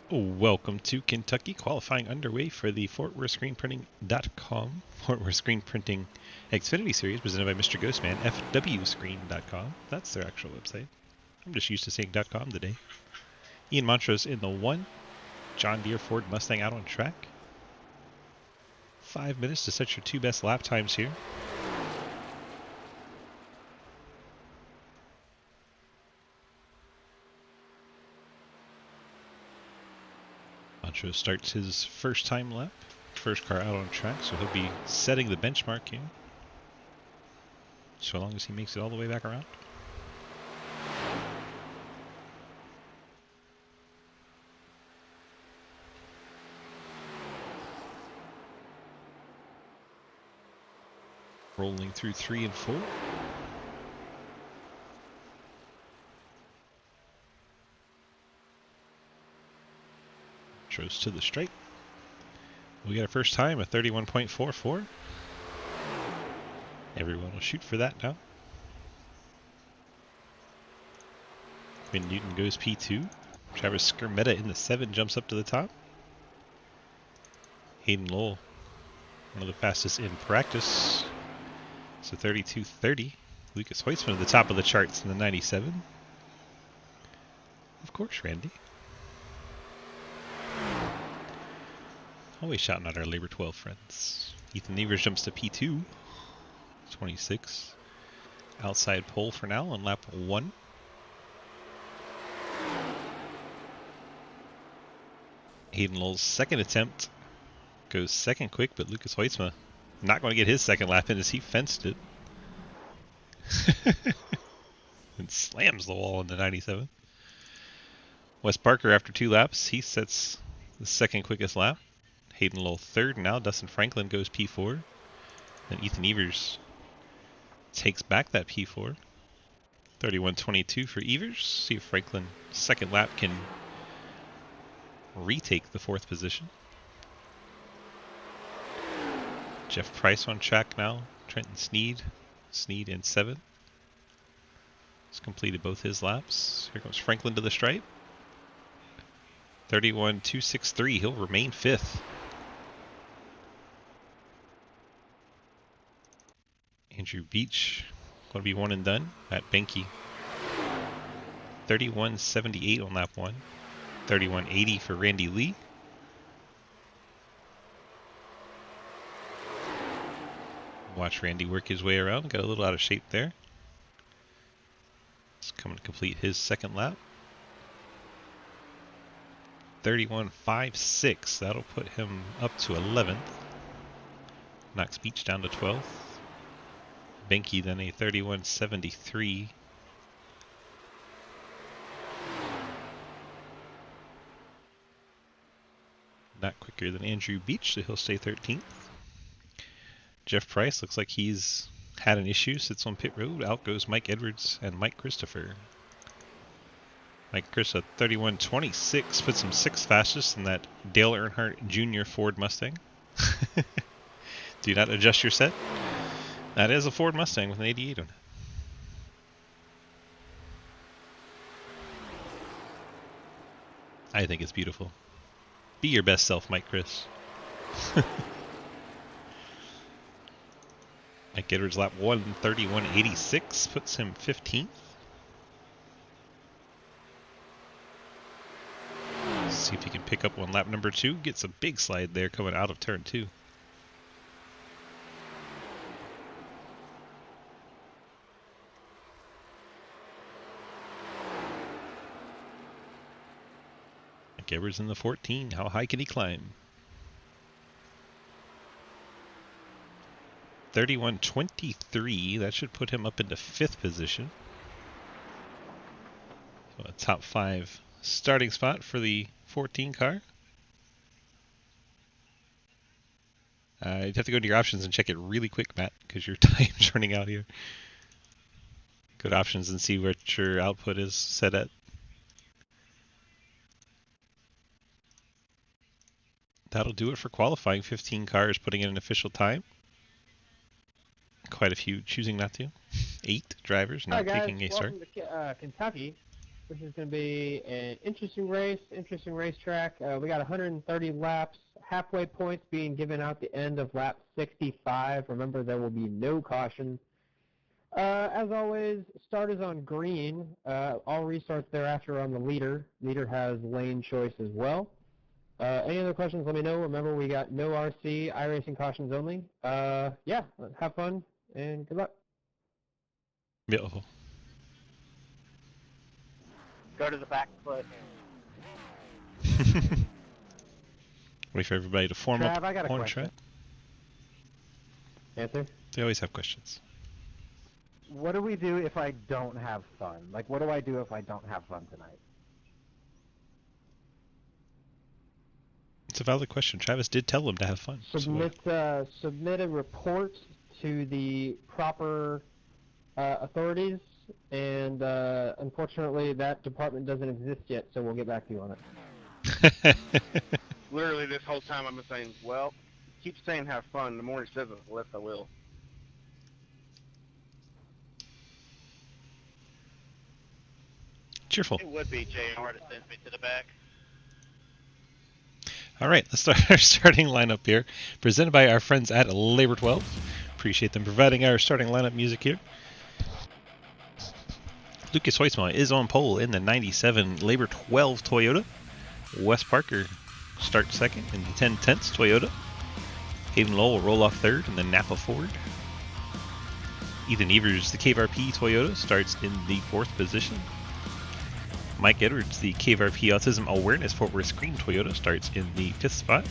Welcome to Kentucky, qualifying underway for the FortWorthScreenPrinting.com Fort Worth Screen Printing Xfinity Series presented by Mr. Ghostman, FWScreen.com. That's their actual website. I'm just used to saying .com today. Ian Montrose in the 1, John Deere Ford Mustang out on track. 5 minutes to set your 2 best lap times here. Montrose starts his first time lap. First car out on track, so he'll be setting the benchmark here. So long as he makes it all the way back around. Rolling through 3 and 4. Montrose to the straight. We got a first time, a 31.44. Everyone will shoot for that now. Quinn Newton goes P2. Travis Skermetta in the 7 jumps up to the top. Hayden Lowell, one of the fastest in practice. So 32.30. Lucas Hoytsman at the top of the charts in the 97. Of course, Randy. Always shouting out our Labor 12 friends. Ethan Nevers jumps to P2. 26. Outside pole for now on lap 1. Hayden Lowell's second attempt goes second quick, but Lucas Hoytsma not going to get his second lap in as he fenced it. And slams the wall in the 97. Wes Parker, after 2 laps, he sets the second quickest lap. Hayden Lowell third now. Dustin Franklin goes P4. And Ethan Evers takes back that P4. 31.22 for Evers. See if Franklin second lap can retake the 4th position. Jeff Price on track now. Trenton Sneed. Sneed in 7th. He's completed both his laps. Here comes Franklin to the stripe. 31.263. He'll remain 5th. Andrew Beach going to be one and done at Benke. 31.78 on lap 1. 31.80 for Randy Lee. Watch Randy work his way around. Got a little out of shape there. He's coming to complete his second lap. 31.56. That'll put him up to 11th. Knocks Beach down to 12th. Benke then a 31.73. Not quicker than Andrew Beach, so he'll stay 13th. Jeff Price looks like he's had an issue, sits on pit road. Out goes Mike Edwards and Mike Christopher. Mike Chris at 31.26 puts him 6th fastest in that Dale Earnhardt Jr. Ford Mustang. Do not adjust your set. That is a Ford Mustang with an 88 on it. I think it's beautiful. Be your best self, Mike Chris. Mike Edwards lap 1, 31.86 puts him 15th. See if he can pick up on lap number 2. Gets a big slide there coming out of turn 2. Mike Edwards in the 14. How high can he climb? 31.23. That should put him up into 5th position. So a top 5 starting spot for the 14 car. You'd have to go to your options and check it really quick, Matt, because your time's running out here. Go to options and see what your output is set at. That'll do it for qualifying. 15 cars putting in an official time. Quite a few choosing not to. 8 drivers not taking a start. Welcome to Kentucky. which is going to be an interesting race, interesting racetrack. We got 130 laps, halfway points being given out the end of lap 65. Remember, there will be no caution. As always, start is on green. All restarts thereafter are on the leader. Leader has lane choice as well. Any other questions, let me know. Remember, we got no RC, iRacing cautions only. Yeah, have fun, and good luck. Yeah. Go to the back foot. Wait for everybody to form up Trav, I got a on question. track. Answer? They always have questions. What do we do if I don't have fun? Like, what do I do if I don't have fun tonight? It's a valid question. Travis did tell them to have fun. Submit a report to the proper authorities, and unfortunately that department doesn't exist yet, so we'll get back to you on it. Literally, this whole time I've been saying, well, keep saying have fun. The more he says it, the less I will. Cheerful. It would be JR to send me to the back. All right, let's start our starting lineup here. Presented by our friends at Labor 12. Appreciate them providing our starting lineup music here. Lucas Hoisma is on pole in the 97 Labor 12 Toyota. Wes Parker starts second in the 10 tenths Toyota. Hayden Lowell will roll off third in the Napa Ford. Ethan Evers, the KVRP Toyota, starts in the 4th position. Mike Edwards, the KVRP Autism Awareness Fort Worth Screen Toyota, starts in the 5th spot.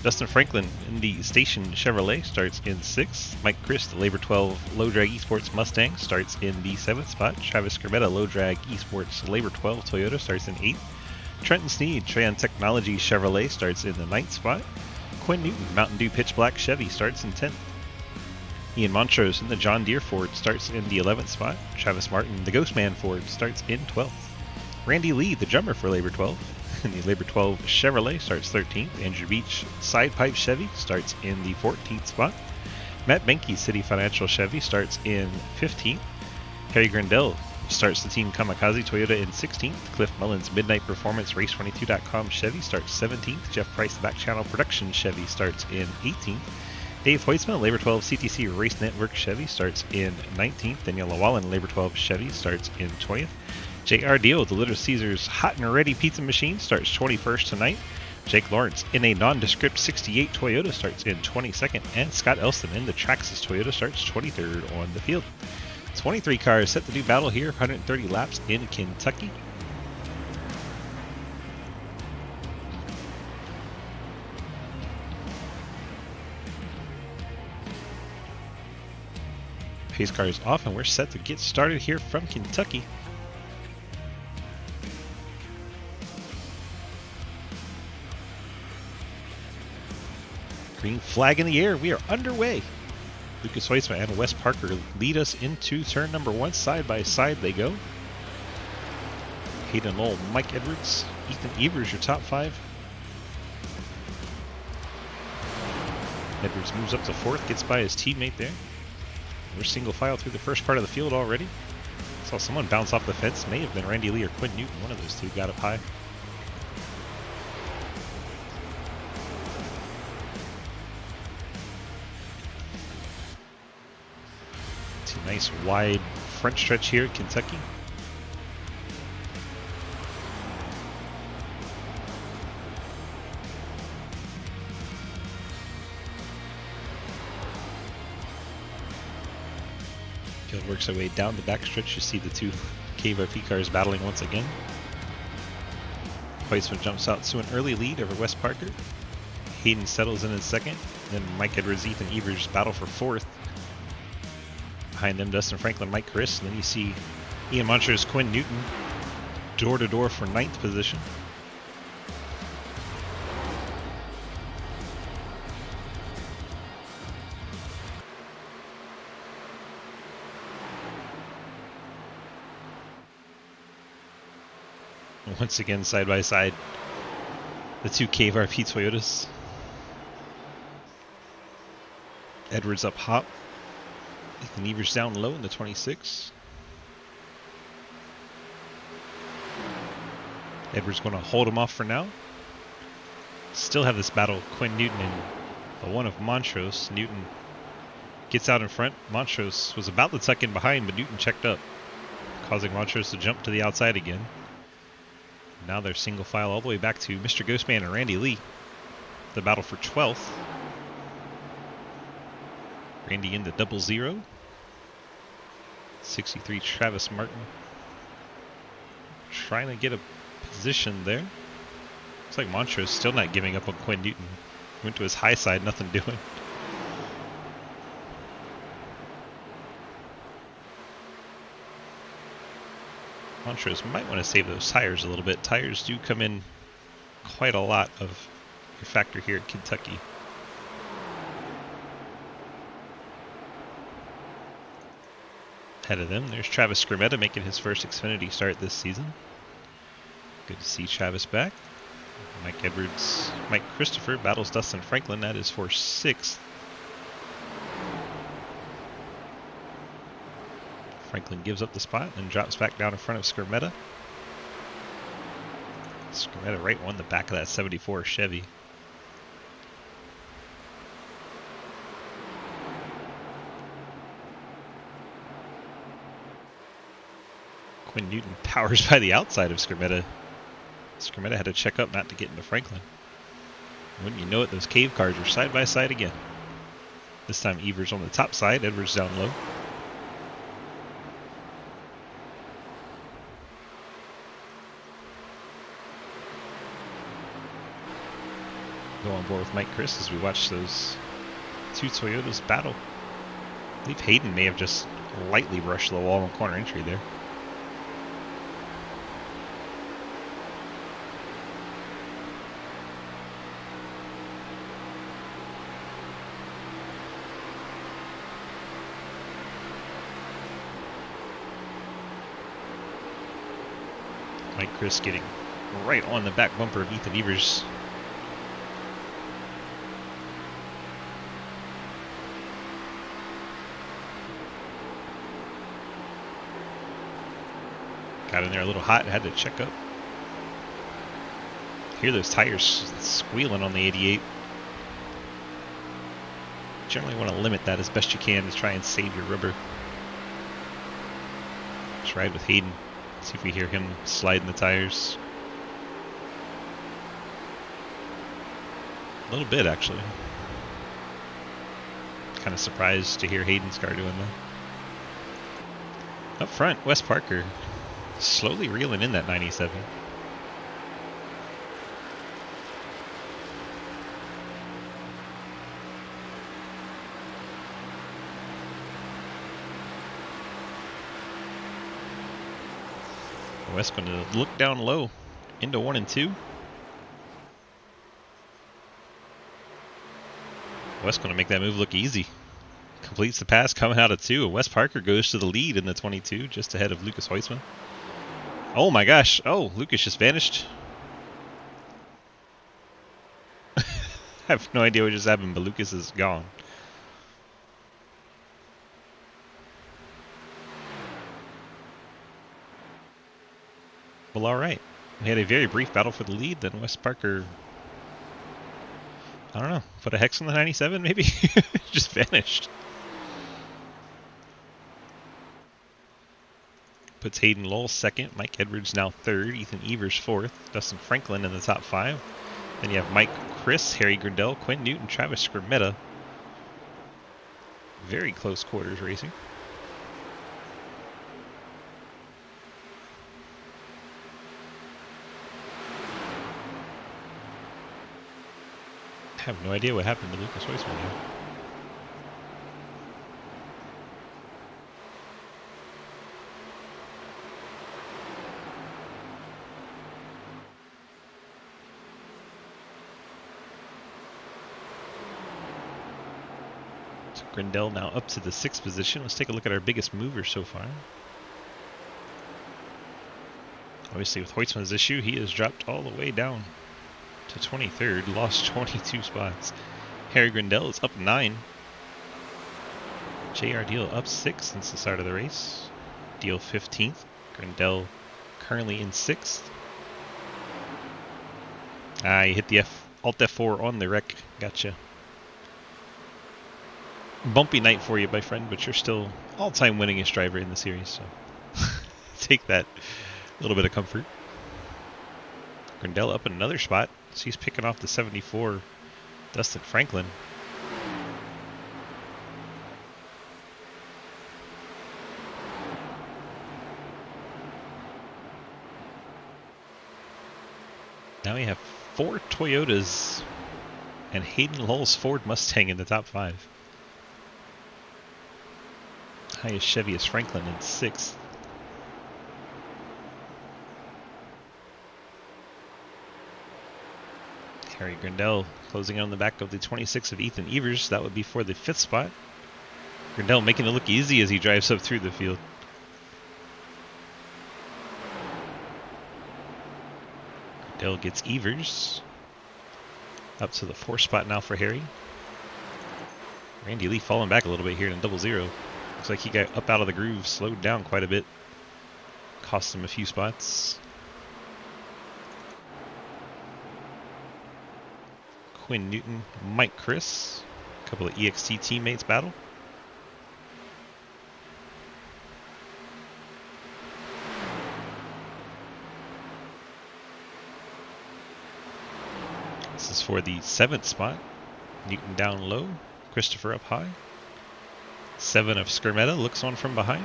Dustin Franklin in the Station Chevrolet starts in 6th. Mike Christ, the Labor 12 Low Drag Esports Mustang, starts in the 7th spot. Travis Scribetta, Low Drag Esports Labor 12 Toyota, starts in 8th. Trenton Sneed, Tran Technology Chevrolet, starts in the 9th spot. Quinn Newton, Mountain Dew Pitch Black Chevy, starts in 10th. Ian Montrose in the John Deere Ford starts in the 11th spot. Travis Martin, the Ghostman Ford, starts in 12th. Randy Lee, the drummer for Labor 12, in the Labor 12 Chevrolet, starts 13th. Andrew Beach, Side Pipe Chevy, starts in the 14th spot. Matt Benke, City Financial Chevy, starts in 15th. Harry Grandel starts the Team Kamikaze Toyota in 16th. Cliff Mullins, Midnight Performance Race22.com Chevy, starts 17th. Jeff Price, the Back Channel Production Chevy, starts in 18th. Dave Hoisman, Labor 12 CTC Race Network Chevy, starts in 19th. Danielle Wallen, Labor 12 Chevy, starts in 20th. J.R. Dio, the Little Caesars Hot and Ready Pizza Machine, starts 21st tonight. Jake Lawrence in a nondescript 68 Toyota starts in 22nd. And Scott Elston in the Traxxas Toyota starts 23rd on the field. 23 cars set to do battle here, 130 laps in Kentucky. Pace car is off and we're set to get started here from Kentucky. Green flag in the air. We are underway. Lucas Hoisma and Wes Parker lead us into turn number 1. Side by side they go. Hayden Lowell, Mike Edwards, Ethan Evers, your top 5. Edwards moves up to 4th, gets by his teammate there. We're single file through the first part of the field already. Saw someone bounce off the fence. May have been Randy Lee or Quinn Newton. One of those two got up high. It's a nice wide front stretch here at Kentucky. Field works our way down the backstretch. You see the two KVRP cars battling once again. Hoisman jumps out to an early lead over Wes Parker. Hayden settles in 2nd. Then Mike Edwards, Ethan Evers battle for 4th. Behind them, Dustin Franklin, Mike Chris. And then you see Ian Montrose, Quinn Newton door to door for 9th position. Once again, side by side, the two KVRP Toyotas. Edwards up hop. Ethan Evers down low in the 26. Edwards going to hold him off for now. Still have this battle, Quinn Newton and the one of Montrose. Newton gets out in front. Montrose was about to tuck in behind, but Newton checked up, causing Montrose to jump to the outside again. Now they're single file all the way back to Mr. Ghostman and Randy Lee. The battle for 12th. Randy into 00. 63 Travis Martin. Trying to get a position there. Looks like Montrose still not giving up on Quinn Newton. Went to his high side, nothing doing. Montrose might want to save those tires a little bit. Tires do come in quite a lot of your factor here at Kentucky. Ahead of them, there's Travis Scrimmetta making his first Xfinity start this season. Good to see Travis back. Mike Edwards, Mike Christopher battles Dustin Franklin. That is for 6th. Franklin gives up the spot and drops back down in front of Scrimmetta. Scrimmetta right on the back of that 74 Chevy. Quinn Newton powers by the outside of Scrimmetta. Scrimmetta had to check up not to get into Franklin. Wouldn't you know it, those cave cars are side by side again. This time Evers on the top side, Edwards down low. Go on board with Mike Chris as we watch those two Toyotas battle. I believe Hayden may have just lightly brushed the wall on corner entry there. Mike Chris getting right on the back bumper of Ethan Evers. Got in there a little hot and had to check up. Hear those tires squealing on the 88. Generally want to limit that as best you can to try and save your rubber. Let's ride with Hayden. See if we hear him sliding the tires. A little bit, actually. Kind of surprised to hear Hayden's car doing that. Up front, Wes Parker slowly reeling in that 97. Wes going to look down low into 1 and 2. Wes going to make that move look easy. Completes the pass coming out of 2. Wes Parker goes to the lead in the 22, just ahead of Lucas Hoisman. Oh my gosh. Oh, Lucas just vanished. I have no idea what just happened, but Lucas is gone. Well, alright. We had a very brief battle for the lead, then Wes Parker, I don't know, put a hex on the 97 maybe? Just vanished. Puts Hayden Lowell 2nd, Mike Edwards now 3rd, Ethan Evers 4th, Dustin Franklin in the top 5. Then you have Mike Chris, Harry Grindell, Quinn Newton, Travis Scrimmetta. Very close quarters racing. I have no idea what happened to Lucas Hoisman here. So Grindell now up to the 6th position. Let's take a look at our biggest mover so far. Obviously with Hoisman's issue, he has dropped all the way down to 23rd, lost 22 spots. Harry Grindell is up 9. JR Deal up 6 since the start of the race. Deal 15th. Grindell currently in 6th. Ah, you hit the Alt F4 on the wreck. Gotcha. Bumpy night for you, my friend, but you're still all-time winningest driver in the series, so take that little bit of comfort. Grindel up in another spot, so he's picking off the 74 Dustin Franklin. Now we have 4 Toyotas and Hayden Lowell's Ford Mustang in the top 5. Highest Chevy is Franklin in 6th. Harry Grindel closing in on the back of the 26 of Ethan Evers. That would be for the 5th spot. Grindel making it look easy as he drives up through the field. Grindel gets Evers. Up to the 4th spot now for Harry. Randy Lee falling back a little bit here in 00. Looks like he got up out of the groove, slowed down quite a bit. Cost him a few spots. Quinn Newton, Mike Chris. A couple of EXT teammates battle. This is for the 7th spot. Newton down low, Christopher up high. 7 of Skirmetta looks on from behind.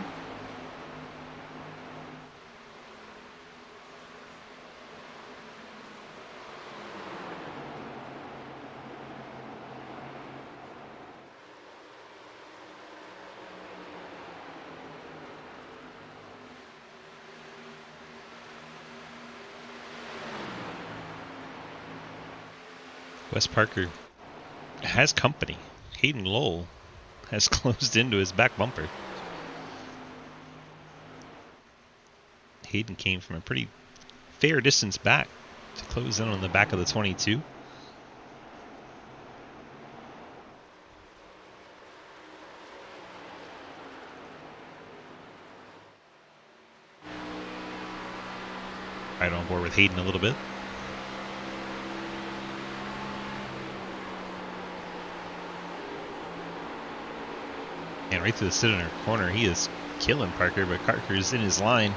Wes Parker has company. Hayden Lowell has closed into his back bumper. Hayden came from a pretty fair distance back to close in on the back of the 22. Right on board with Hayden a little bit. And right through the center corner, he is killing Parker, but Parker's in his line.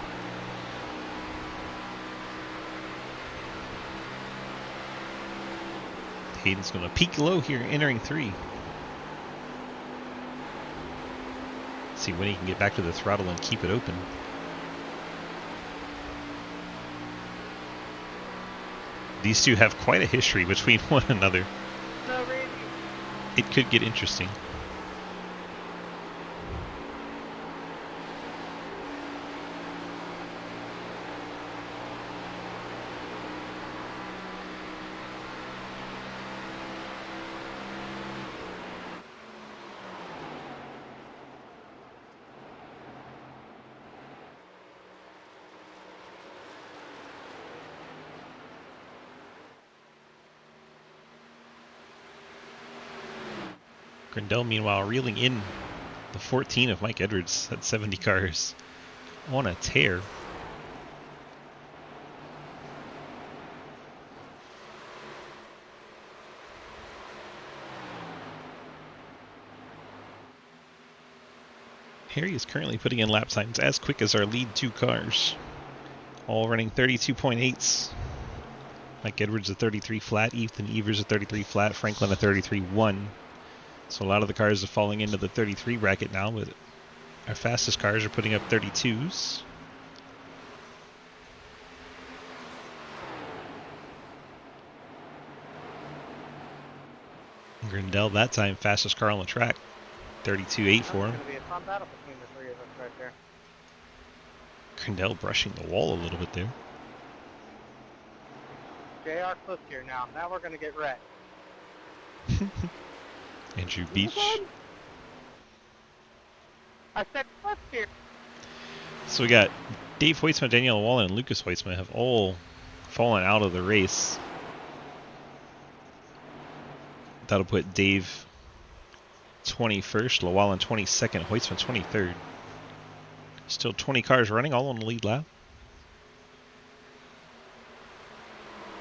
Hayden's going to peak low here, entering 3. See when he can get back to the throttle and keep it open. These two have quite a history between one another. No, Randy. It could get interesting. Grindel, meanwhile, reeling in the 14 of Mike Edwards at 70 cars on a tear. Harry is currently putting in lap times as quick as our lead 2 cars. All running 32.8s. Mike Edwards a 33 flat, Ethan Evers a 33 flat, Franklin a 33.1. So a lot of the cars are falling into the 33 bracket now, but our fastest cars are putting up 32s. Grindel that time fastest car on the track, 32.8 for him. It's going to be a fun battle between the 3 of us right there. Grindel brushing the wall a little bit there. JR close here now. Now we're going to get wrecked. Andrew Beach. I said close here. So we got Dave Hoytsma, Danielle Wallen, and Lucas Hoytsma have all fallen out of the race. That'll put Dave 21st, Llewellyn 22nd, Hoytsma 23rd. Still 20 cars running, all on the lead lap.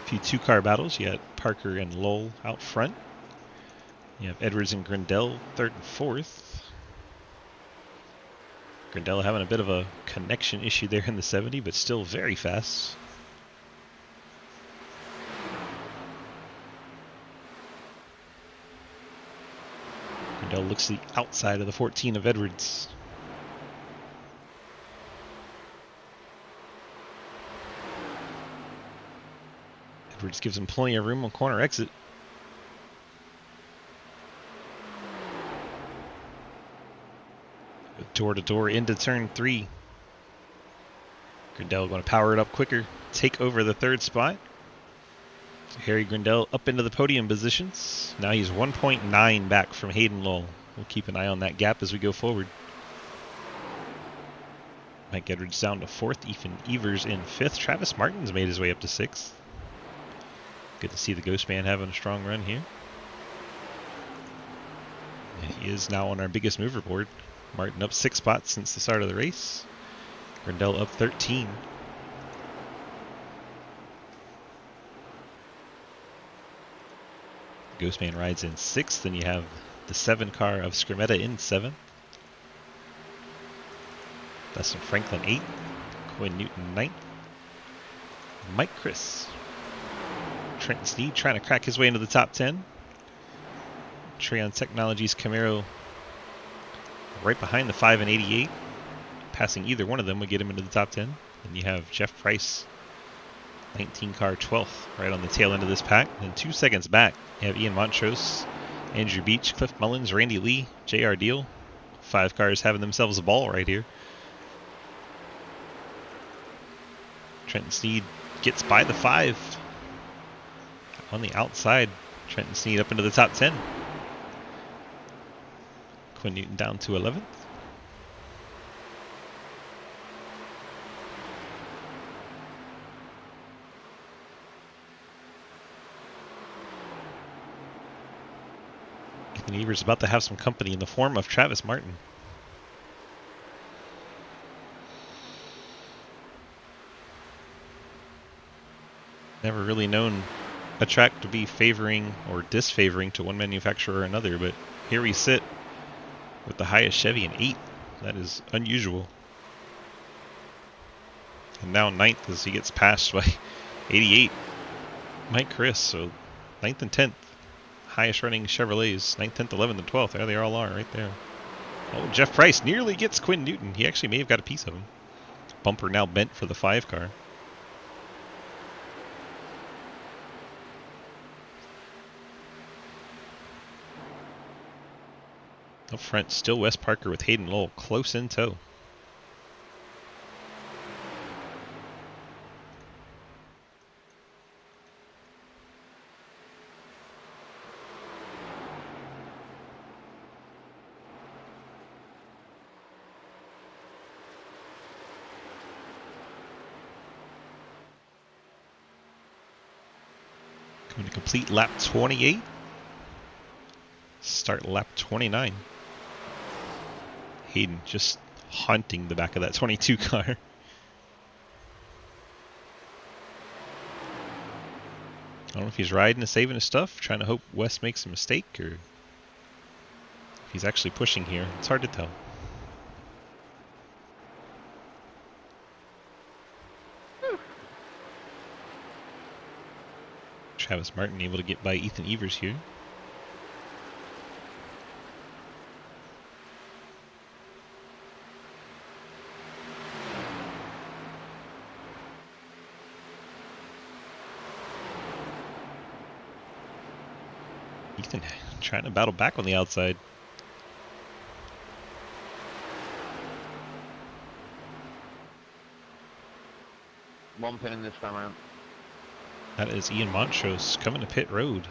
few two-car battles. You got Parker and Lowell out front. You have Edwards and Grindell third and fourth. Grindell having a bit of a connection issue there in the 70, but still very fast. Grindell looks to the outside of the 14 of Edwards. Edwards gives him plenty of room on corner exit. Door to door into turn 3. Grindell going to power it up quicker, take over the third spot. So Harry Grindell up into the podium positions. Now he's 1.9 back from Hayden Lowell. We'll keep an eye on that gap as we go forward. Mike Edwards down to 4th. Ethan Evers in 5th. Travis Martin's made his way up to 6th. Good to see the Ghost Man having a strong run here. And he is now on our biggest mover board. Martin up 6 spots since the start of the race. Grindell up 13. Ghostman rides in 6th, then you have the 7 car of Scrimmetta in 7th. Dustin Franklin 8th. Quinn Newton 9th. Mike Chris. Trenton Sneed trying to crack his way into the top 10. Treon Technologies Camaro right behind the 5 and 88. Passing either one of them would get him into the top 10. And you have Jeff Price, 19 car 12th, right on the tail end of this pack. And 2 seconds back, you have Ian Montrose, Andrew Beach, Cliff Mullins, Randy Lee, J.R. Deal. 5 cars having themselves a ball right here. Trenton Sneed gets by the 5. On the outside, Trenton Sneed up into the top 10. Quinn Newton down to 11th. Ethan Evers about to have some company in the form of Travis Martin. Never really known a track to be favoring or disfavoring to one manufacturer or another, but here we sit with the highest Chevy in 8. That is unusual. And now 9th as he gets passed by 88. Mike Chris, so 9th and 10th. Highest running Chevrolets, 9th, 10th, 11th, and 12th. There they all are right there. Oh, Jeff Price nearly gets Quinn Newton. He actually may have got a piece of him. Bumper now bent for the 5 car. Up front, still Wes Parker with Hayden Lowell close in tow. Going to complete lap 28. Start lap 29. Hayden just haunting the back of that 22 car. I don't know if he's riding and saving his stuff, trying to hope Wes makes a mistake, or if he's actually pushing here. It's hard to tell. Travis Martin able to get by Ethan Evers here. Ethan trying to battle back on the outside. One pin in this time around. That is Ian Montrose coming to pit road.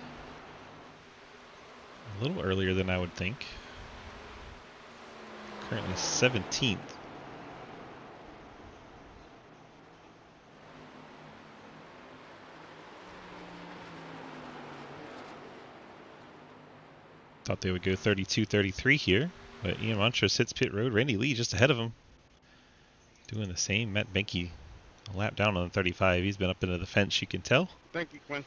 A little earlier than I would think. Currently 17th. Thought they would go 32-33 here, but Ian Montrose hits pit road. Randy Lee just ahead of him. Doing the same. Matt Benke A lap down on the 35. He's been up into the fence, you can tell. Thank you, Quinn.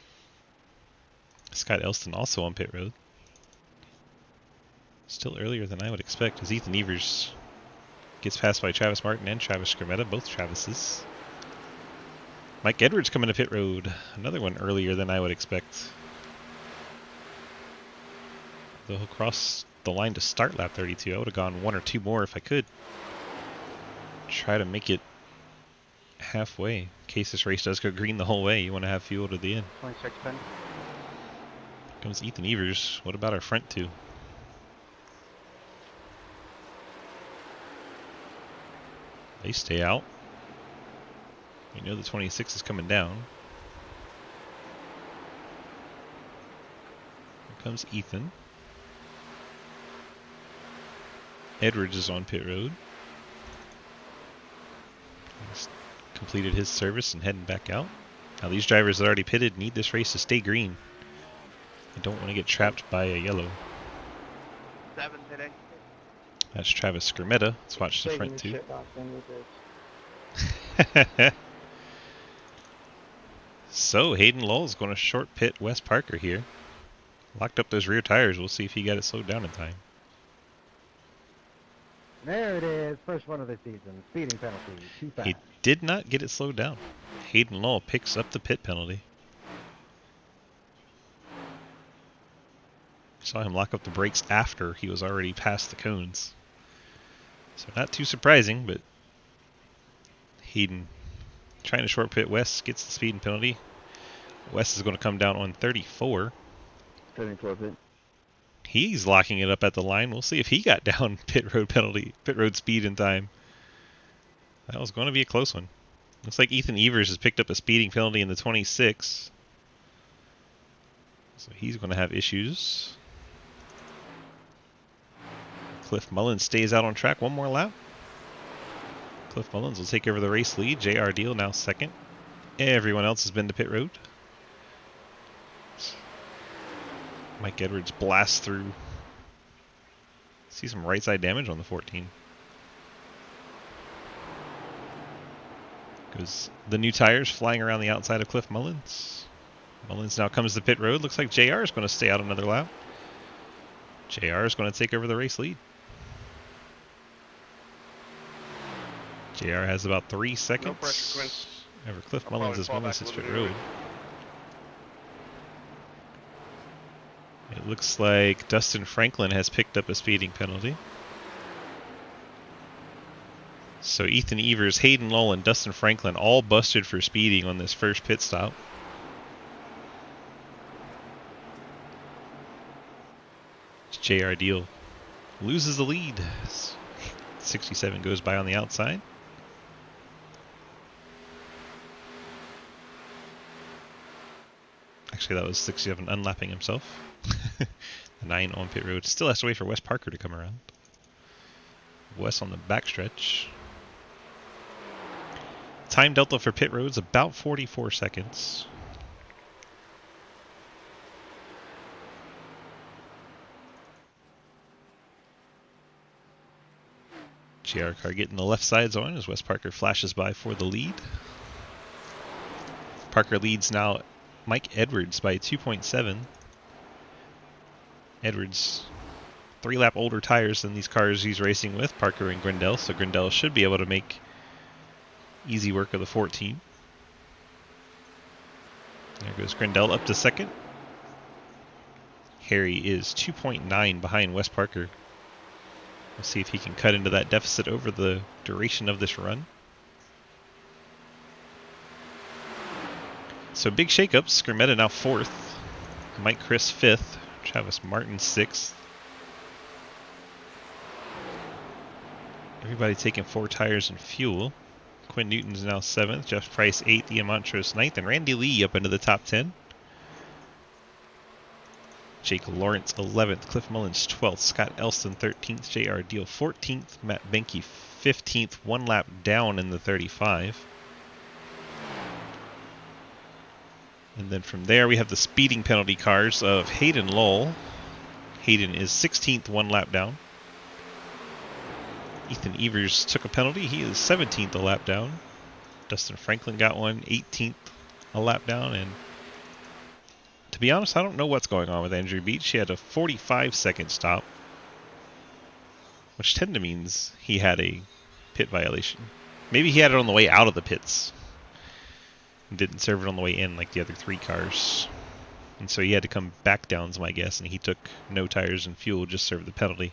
Scott Elston also on pit road. Still earlier than I would expect as Ethan Evers gets passed by Travis Martin and Travis Skrmetta, both Travises. Mike Edwards coming to pit road. Another one earlier than I would expect. Though he'll cross the line to start lap 32. I would have gone one or two more if I could. Try to make it halfway. In case this race does go green the whole way, you want to have fuel to the end. 26 pin. Comes Ethan Evers. What about our front two? They stay out. You know the 26 is coming down. Here comes Ethan. Edwards is on pit road. He's completed his service and heading back out. Now these drivers that already pitted need this race to stay green. They don't want to get trapped by a yellow. 7 today. That's Travis Skrmetta. Let's watch the front two. So Hayden Lowell's going to short pit Wes Parker here. Locked up those rear tires. We'll see if he got it slowed down in time. There it is. First one of the season. Speeding penalty. Too fast. He did not get it slowed down. Hayden Lowell picks up the pit penalty. Saw him lock up the brakes after he was already past the cones. So not too surprising, but Hayden trying to short pit Wes gets the speeding penalty. Wes is going to come down on 34. Turning towards it. He's locking it up at the line. We'll see if he got down pit road speed in time. That was going to be a close one. Looks like Ethan Evers has picked up a speeding penalty in the 26. So he's going to have issues. Cliff Mullins stays out on track one more lap. Cliff Mullins will take over the race lead. J.R. Deal now second. Everyone else has been to pit road. Mike Edwards blasts through. See some right side damage on the 14. Goes the new tires flying around the outside of Cliff Mullins. Mullins now comes to pit road. Looks like JR is going to stay out another lap. JR is going to take over the race lead. JR has about 3 seconds. No pressure, Quinn. Over Cliff I'll Mullins probably as fall Mullins back hits a pit little road. bit. It looks like Dustin Franklin has picked up a speeding penalty. So Ethan Evers, Hayden Lowell, and Dustin Franklin all busted for speeding on this first pit stop. JR Deal loses the lead. 67 goes by on the outside. Actually, that was 67 unlapping himself. The 9 on pit road. Still has to wait for Wes Parker to come around. Wes on the backstretch. Time delta for pit road's about 44 seconds. GR car getting the left sides on as Wes Parker flashes by for the lead. Parker leads now Mike Edwards by 2.7. Edwards 3-lap older tires than these cars he's racing with, Parker and Grindel, so Grindel should be able to make easy work of the 14. There goes Grindel up to second. Harry is 2.9 behind Wes Parker. We'll see if he can cut into that deficit over the duration of this run. So big shakeups. Skrmetta now 4th. Mike Chris 5th. Travis Martin 6th. Everybody taking 4 tires and fuel. Quinn Newton's now 7th. Jeff Price 8th. Ian Montrose 9th. And Randy Lee up into the top 10. Jake Lawrence 11th, Cliff Mullins 12th, Scott Elston 13th, J.R. Deal 14th, Matt Benke 15th, 1 lap down in the 35. And then from there we have the speeding penalty cars of Hayden Lowell. Hayden is 16th, 1 lap down. Ethan Evers took a penalty. He is 17th, a lap down. Dustin Franklin got one, 18th, a lap down, and to be honest, I don't know what's going on with Andrew Beach. He had a 45-second stop, which tend to means he had a pit violation. Maybe he had it on the way out of the pits. Didn't serve it on the way in like the other 3 cars. And so he had to come back down, is my guess, and he took no tires and fuel, just served the penalty.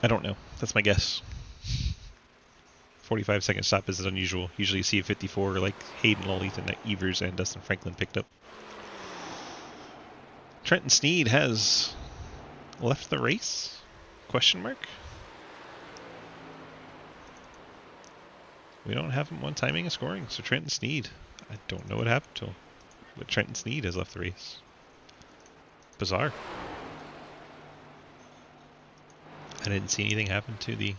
I don't know. That's my guess. 45-second stop is unusual. Usually you see a 54 like Hayden Lowell, Ethan Evers, and Dustin Franklin picked up. Trenton Sneed has left the race? Question mark? We don't have him on timing and scoring, so Trenton Sneed. I don't know what happened to him, but Trenton Sneed has left the race. Bizarre. I didn't see anything happen to the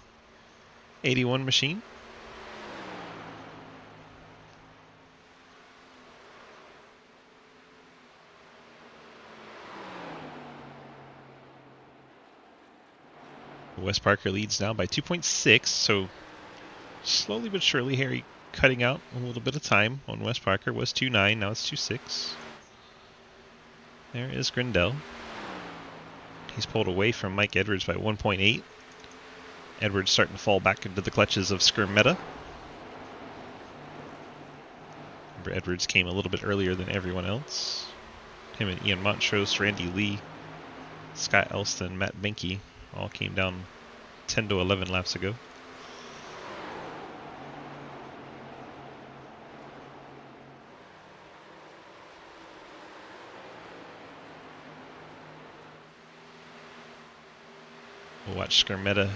81 machine. Wes Parker leads now by 2.6, so slowly but surely Harry cutting out a little bit of time on Wes Parker. Was 2.9, now it's 2.6. There is Grindell. He's pulled away from Mike Edwards by 1.8. Edwards starting to fall back into the clutches of Skirmetta. Remember, Edwards came a little bit earlier than everyone else. Him and Ian Montrose, Randy Lee, Scott Elston, Matt Benke all came down 10 to 11 laps ago. We'll watch Skirmetta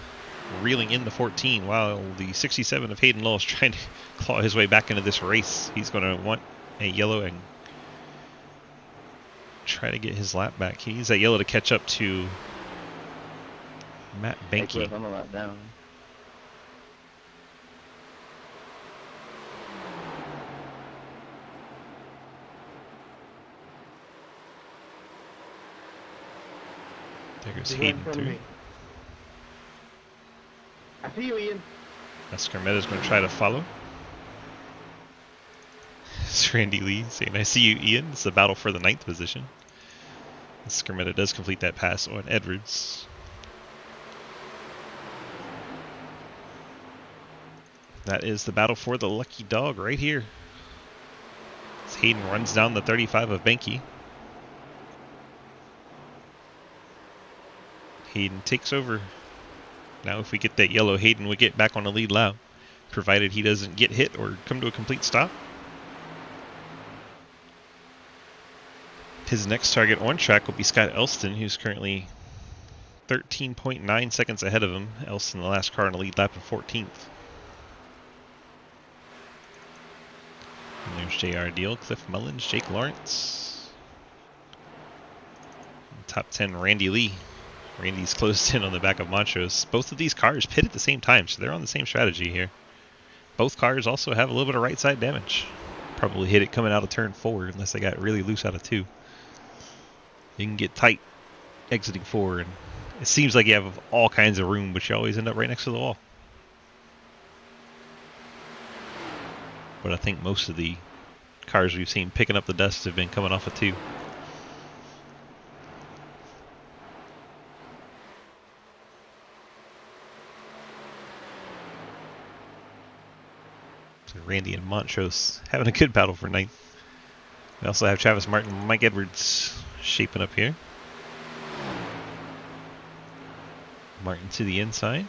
reeling in the 14 while the 67 of Hayden Lowell is trying to claw his way back into this race. He's going to want a yellow and try to get his lap back. He needs that yellow to catch up to Matt Benke. I'm a lap down. There goes He's right in Hayden front of through. me. I see you, Ian. Skirmetta's going to try to follow. It's Randy Lee saying, I see you, Ian. It's a battle for the 9th position. Skirmetta does complete that pass on Edwards. That is the battle for the lucky dog right here. As Hayden runs down the 35 of Benke. Hayden takes over. Now if we get that yellow, Hayden would get back on the lead lap, provided he doesn't get hit or come to a complete stop. His next target on track will be Scott Elston, who's currently 13.9 seconds ahead of him. Elston, the last car in the lead lap, in 14th. And there's J.R. Deal, Cliff Mullins, Jake Lawrence. Top 10, Randy Lee. Randy's closed in on the back of Montrose. Both of these cars pit at the same time, so they're on the same strategy here. Both cars also have a little bit of right side damage. Probably hit it coming out of turn 4 unless they got really loose out of 2. You can get tight exiting 4, and it seems like you have all kinds of room, but you always end up right next to the wall. But I think most of the cars we've seen picking up the dust have been coming off of 2. So Randy and Montrose having a good battle for 9th. We also have Travis Martin and Mike Edwards shaping up here. Martin to the inside.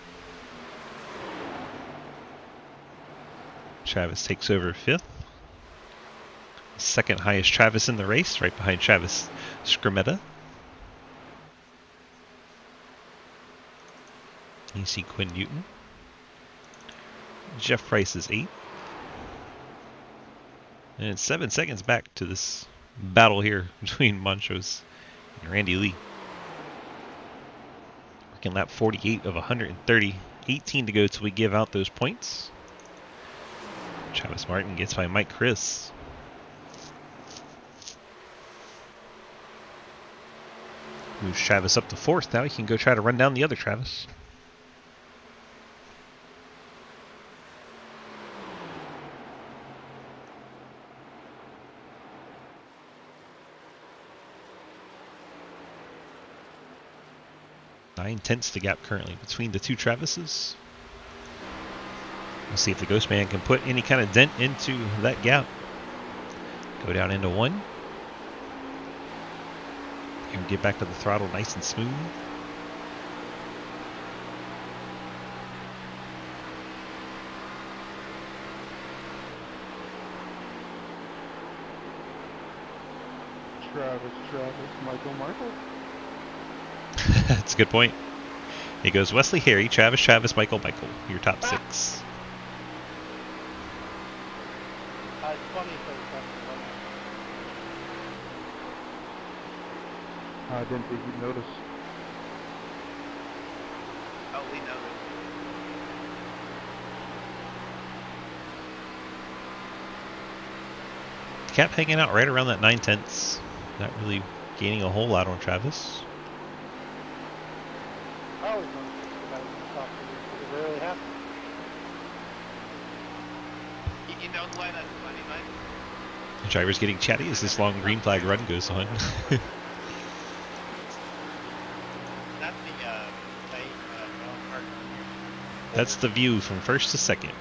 Travis takes over 5th. Second highest Travis in the race, right behind Travis Skirmetta. You see Quinn Newton. Jeff Price is 8th. And it's 7 seconds back to this battle here between Montrose and Randy Lee. Working lap 48 of 130. 18 to go till we give out those points. Travis Martin gets by Mike Chris. Moves Travis up to 4th. Now he can go try to run down the other Travis. 9/10 the gap currently between the two Travises. We'll see if the Ghost Man can put any kind of dent into that gap. Go down into 1. And get back to the throttle nice and smooth. Michael. That's a good point. It goes Wesley, Harry, Travis, Michael, your top 6. It's funny because I didn't think you'd notice. oh, we know this. Kept hanging out right around that 9/10. Not really gaining a whole lot on Travis. I always know that was going to talk to you. It rarely happens. You know the way that's funny, mate? The driver's getting chatty as this long green flag run goes on. That's the That's the view from first to second.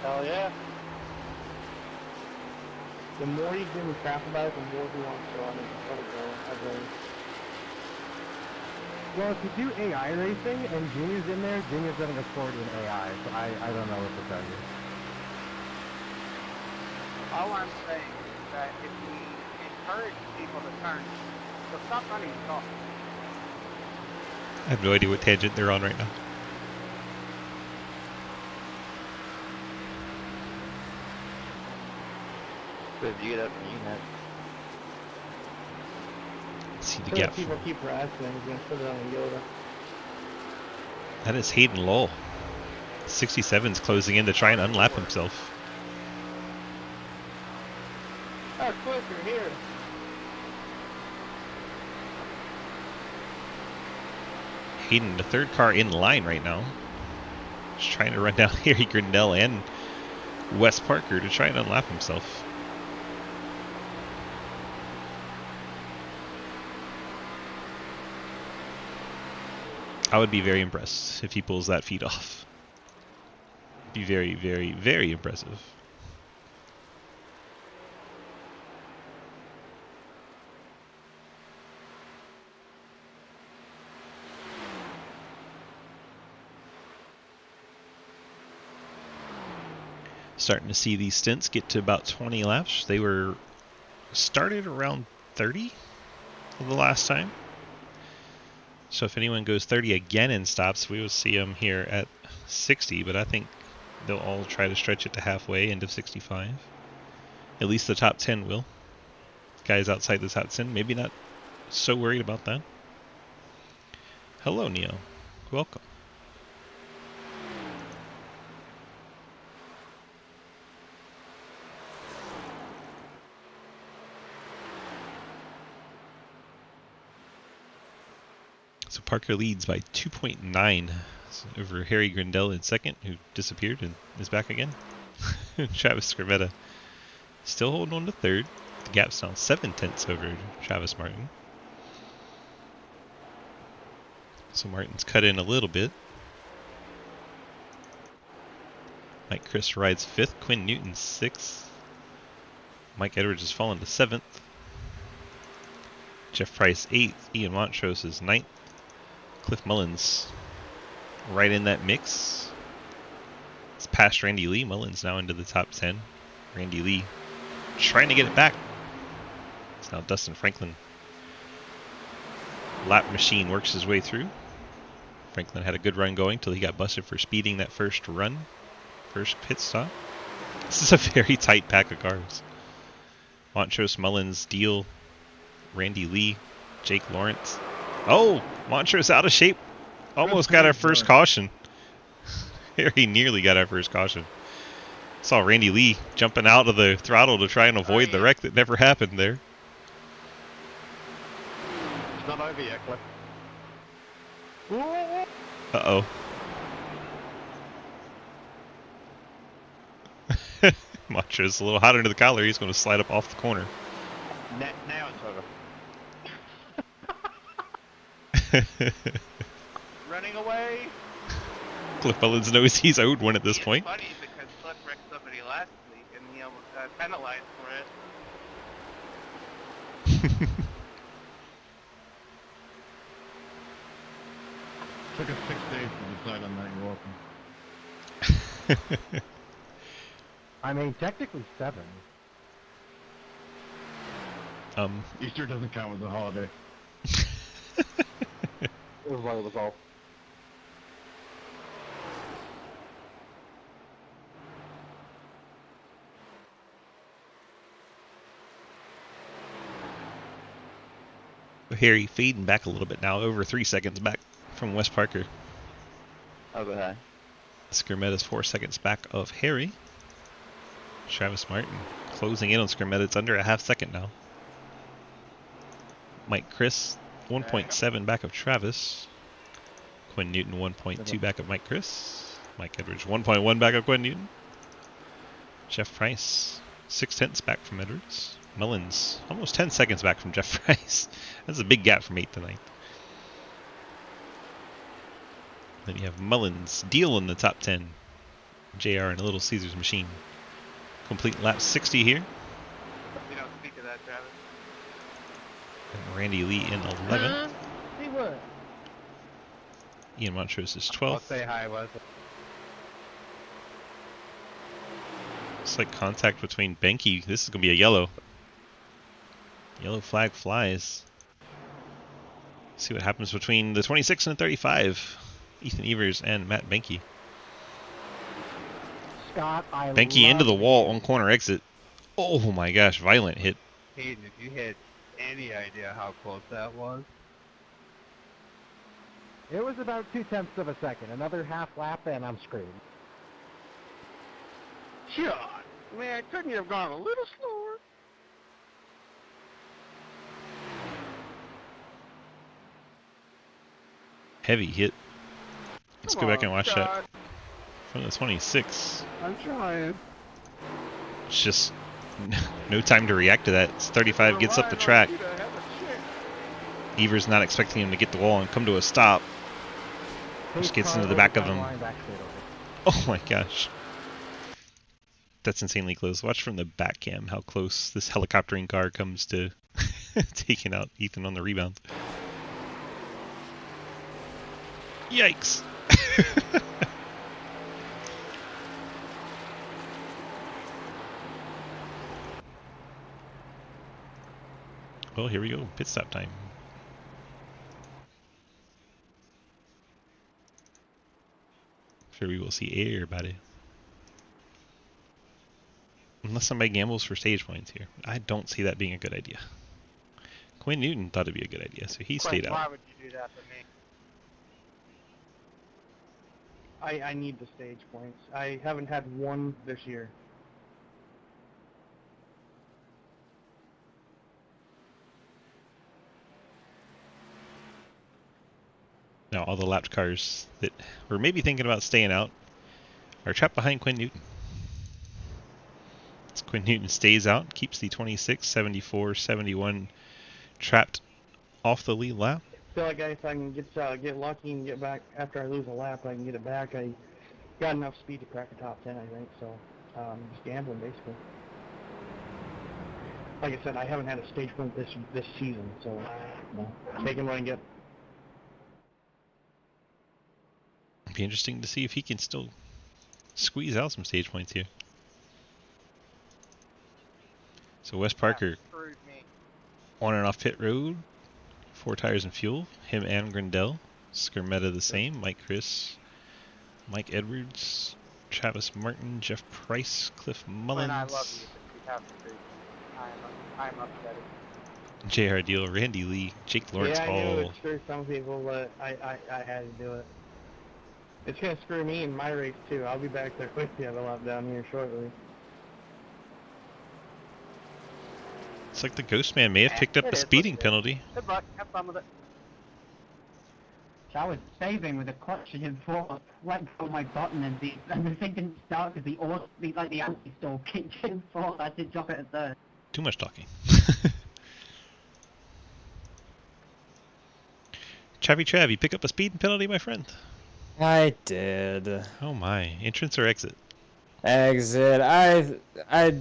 Hell yeah. The more you give him crap about it, the more he wants to run it. Let it go. I believe. Well, if you do AI racing and Junior's in there, Junior's going to record in AI, so I don't know what to tell you. All I'm saying is that if we encourage people to turn, they'll stop running and talk. I have no idea what tangent they're on right now. You get up and you know. See the So gap. people keep harassing him, he's gonna put it on Yoda. That is Hayden Lowell. 67's closing in to try and unlap himself. Oh, Cliff, you're here. Hayden, the third car in line right now. Just trying to run down Harry Grindell and Wes Parker to try and unlap himself. I would be very impressed if he pulls that feat off. Be very, very, very impressive. Starting to see these stints get to about 20 laps. They were started around 30 the last time. So if anyone goes 30 again and stops, we will see them here at 60, but I think they'll all try to stretch it to halfway, end of 65. At least the top 10 will. Guys outside the top 10, maybe not so worried about that. Hello, Neo. Welcome. So Parker leads by 2.9 over Harry Grindell in second, who disappeared and is back again. Travis Scrivetta still holding on to third. The gap's now 7/10 over Travis Martin. So Martin's cut in a little bit. Mike Chris rides 5th. Quinn Newton 6th. Mike Edwards has fallen to 7th. Jeff Price 8th. Ian Montrose is 9th. Cliff Mullins right in that mix. It's past Randy Lee. Mullins now into the top 10. Randy Lee trying to get it back. It's now Dustin Franklin. Lap machine works his way through. Franklin had a good run going till he got busted for speeding that first run. First pit stop. This is a very tight pack of cars. Montrose, Mullins, Deal, Randy Lee, Jake Lawrence. Oh, Montrose out of shape. Almost got our first caution. Very nearly got our first caution. Saw Randy Lee jumping out of the throttle to try and avoid the wreck that never happened there. It's not over yet, Cliff. Uh-oh. Montrose a little hot under the collar. He's going to slide up off the corner. Now it's over. running away. Cliff Mullins knows he's owed one at this It's point. funny because Cliff wrecked somebody last week and he almost got penalized for it. Took us 6 days to decide on that. You're welcome. I mean, technically 7. Easter doesn't count as a holiday. It was one of the all. Harry fading back a little bit now, over 3 seconds back from Wes Parker. Oh, go ahead. Skermetta's 4 seconds back of Harry. Travis Martin closing in on Skermetta. It's under a half second now. Mike Chris, 1.7 back of Travis. Quinn Newton, 1.2 back of Mike Chris. Mike Edwards, 1.1 back of Quinn Newton. Jeff Price, 0.6 back from Edwards. Mullins, almost 10 seconds back from Jeff Price. That's a big gap from 8th to 9th. Then you have Mullins, Deal in the top 10. JR and a Little Caesars machine. Complete lap 60 here. You don't speak of that, Travis. And Randy Lee in 11th. See what? Ian Montrose is I'll 12th. say hi, Wes. It's like contact between Benke. This is going to be a yellow. Yellow flag flies. See what happens between the 26 and the 35. Ethan Evers and Matt Benke. Scott, I Benke into the wall on corner exit. Oh my gosh, violent hit. Hayden, if you had any idea how close that was? It was about 0.2 of a second. Another half lap and I'm screwed. God, man, couldn't you have gone a little slower? Heavy hit. Let's go back and watch that Scott. from the 26. I'm trying. It's just no time to react to that. It's 35 gets up the track. Evers not expecting him to get the wall and come to a stop. Just gets into the back of him. Oh my gosh. That's insanely close. Watch from the back cam how close this helicoptering car comes to taking out Ethan on the rebound. Yikes. Well, here we go. Pit stop time. Sure we will see everybody. Unless somebody gambles for stage points here. I don't see that being a good idea. Quinn Newton thought it'd be a good idea, so he stayed Why out. would you do that to me? I need the stage points. I haven't had one this year. Now all the lapped cars that were maybe thinking about staying out are trapped behind Quinn Newton. As Quinn Newton stays out, keeps the 26, 74, 71 trapped off the lead lap. I feel like if I can get lucky and get back after I lose a lap, I can get it back. I got enough speed to crack the top 10, I think. So just gambling basically. Like I said, I haven't had a stage point this season, so taking what I can get. It'd be interesting to see if he can still squeeze out some stage points here. So Wes Parker Screwed me. on and off pit road, 4 tires and fuel. Him and Grindel. Skermetta the same. Mike Chris, Mike Edwards, Travis Martin, Jeff Price, Cliff Mullins, And I love you, but you have to do. I'm upsetting. JR Deal, Randy Lee, Jake Lawrence yeah, I knew it Hall. would screw some people, but I had to do it. It's gonna screw me in my race too. I'll be back there with you. I'll have a lap down here shortly. It's like the Ghost Man may have picked up It a is speeding what it is. penalty. Good luck. Have fun with it. So I was saving with the clutch and thought, let go of my button and the thing didn't start because the anti-stall kicked in fourth. I had to drop it at third. Too much talking. Chavvy Trav, you pick up a speeding penalty, my friend? I did. Oh my. Entrance or exit? Exit. I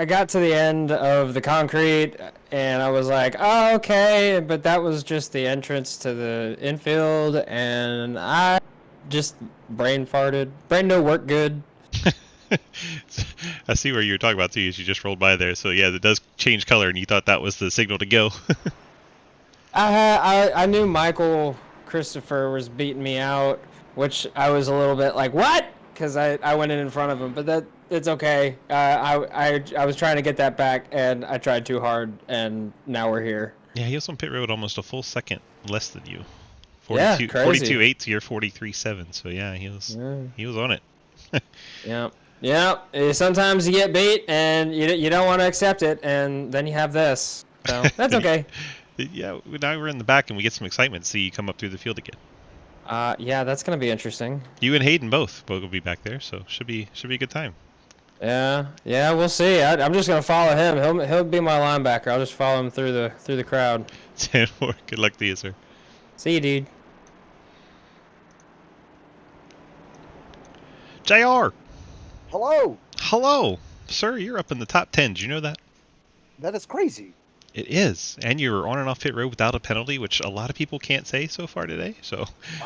got to the end of the concrete and I was like, oh, okay, but that was just the entrance to the infield and I just brain farted. Brain no work good. I see where you were talking about too, is you just rolled by there. So yeah, it does change color and you thought that was the signal to go. I knew Michael Christopher was beating me out, which I was a little bit like, what? Because I went in front of him, but it's okay. I was trying to get that back, and I tried too hard, and now we're here. Yeah, he was on pit road almost a full second less than you. Yeah, 42 crazy. 8 to your 43.7. So yeah, he was on it. Yeah. Yeah. Sometimes you get beat, and you don't want to accept it, and then you have this. So that's okay. Yeah, now we're in the back and we get some excitement. See you come up through the field again. Yeah, that's gonna be interesting. You and Hayden both will be back there, so should be a good time. Yeah, we'll see. I'm just gonna follow him. He'll be my linebacker. I'll just follow him through the crowd. 10-4. Good luck to you, sir. See you, dude. JR. Hello. Hello, sir. You're up in the top 10. Did you know that? That is crazy. It is, and you're on and off pit road without a penalty, which a lot of people can't say so far today. So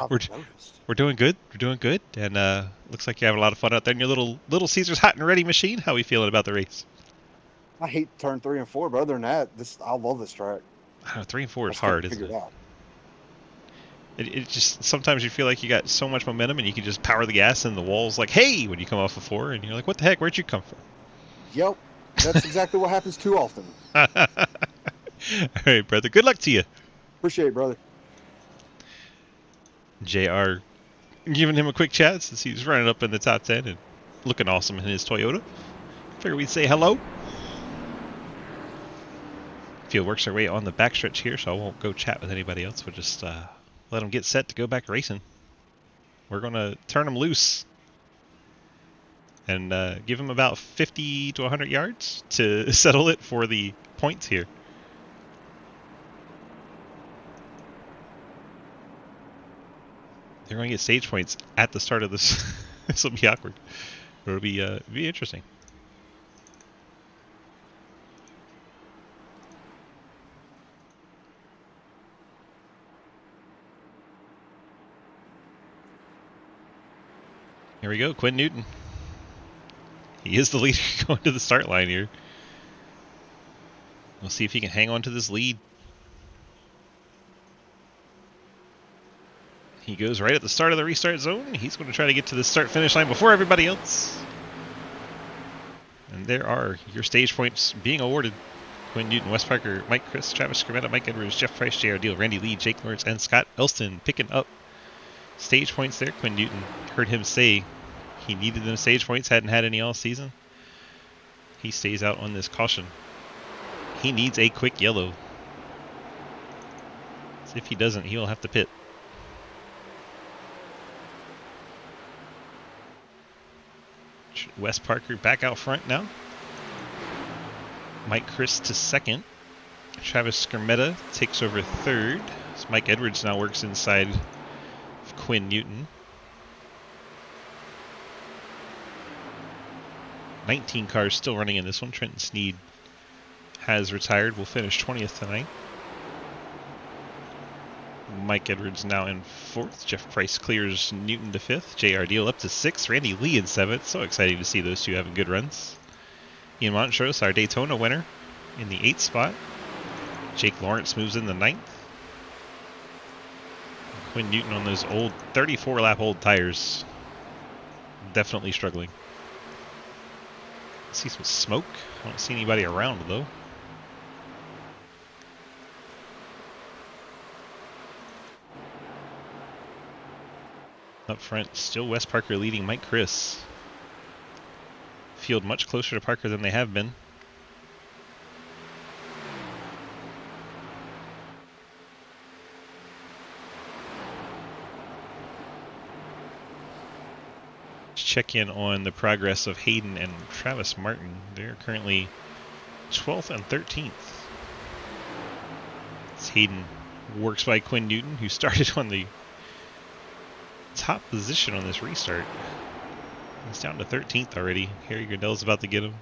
we're doing good. We're doing good, and looks like you're having a lot of fun out there in your little Caesar's hot and ready machine. How are we feeling about the race? I hate turn 3 and 4, but other than that, I love this track. I don't know, 3 and 4 is hard, isn't it? It just sometimes you feel like you got so much momentum and you can just power the gas and the wall's like, hey, when you come off of 4, and you're like, what the heck? Where'd you come from? Yep, that's exactly what happens too often. All right, brother. Good luck to you. Appreciate it, brother. JR giving him a quick chat since he's running up in the top 10 and looking awesome in his Toyota. Figure we'd say hello. Field works our way on the backstretch here, so I won't go chat with anybody else. We'll just let them get set to go back racing. We're going to turn them loose and give them about 50 to 100 yards to settle it for the points here. They're going to get stage points at the start of this. This will be awkward. It'll be interesting. Here we go, Quinn Newton. He is the leader going to the start line here. We'll see if he can hang on to this lead. He goes right at the start of the restart zone. He's going to try to get to the start-finish line before everybody else. And there are your stage points being awarded. Quinn Newton, Wes Parker, Mike Chris, Travis Scrimmetta, Mike Edwards, Jeff Price, J.R. Deal, Randy Lee, Jake Lawrence, and Scott Elston picking up stage points there. Quinn Newton, heard him say he needed them stage points, hadn't had any all season. He stays out on this caution. He needs a quick yellow. So if he doesn't, he will have to pit. Wes Parker back out front now. Mike Chris to second. Travis Scrimmetta takes over third. So Mike Edwards now works inside of Quinn Newton. 19 cars still running in this one. Trenton Sneed has retired. Will finish 20th tonight. Mike Edwards now in 4th. Jeff Price clears Newton to 5th. J.R. Deal up to 6th. Randy Lee in 7th. So exciting to see those two having good runs. Ian Montrose, our Daytona winner, in the 8th spot. Jake Lawrence moves in the 9th. Quinn Newton on those old 34-lap old tires. Definitely struggling. I see some smoke. I don't see anybody around, though. Up front, still Wes Parker leading Mike Chris. Field much closer to Parker than they have been. Let's check in on the progress of Hayden and Travis Martin. They're currently 12th and 13th. It's Hayden works by Quinn Newton, who started on the top position on this restart. He's down to 13th already. Harry Grindel's about to get him.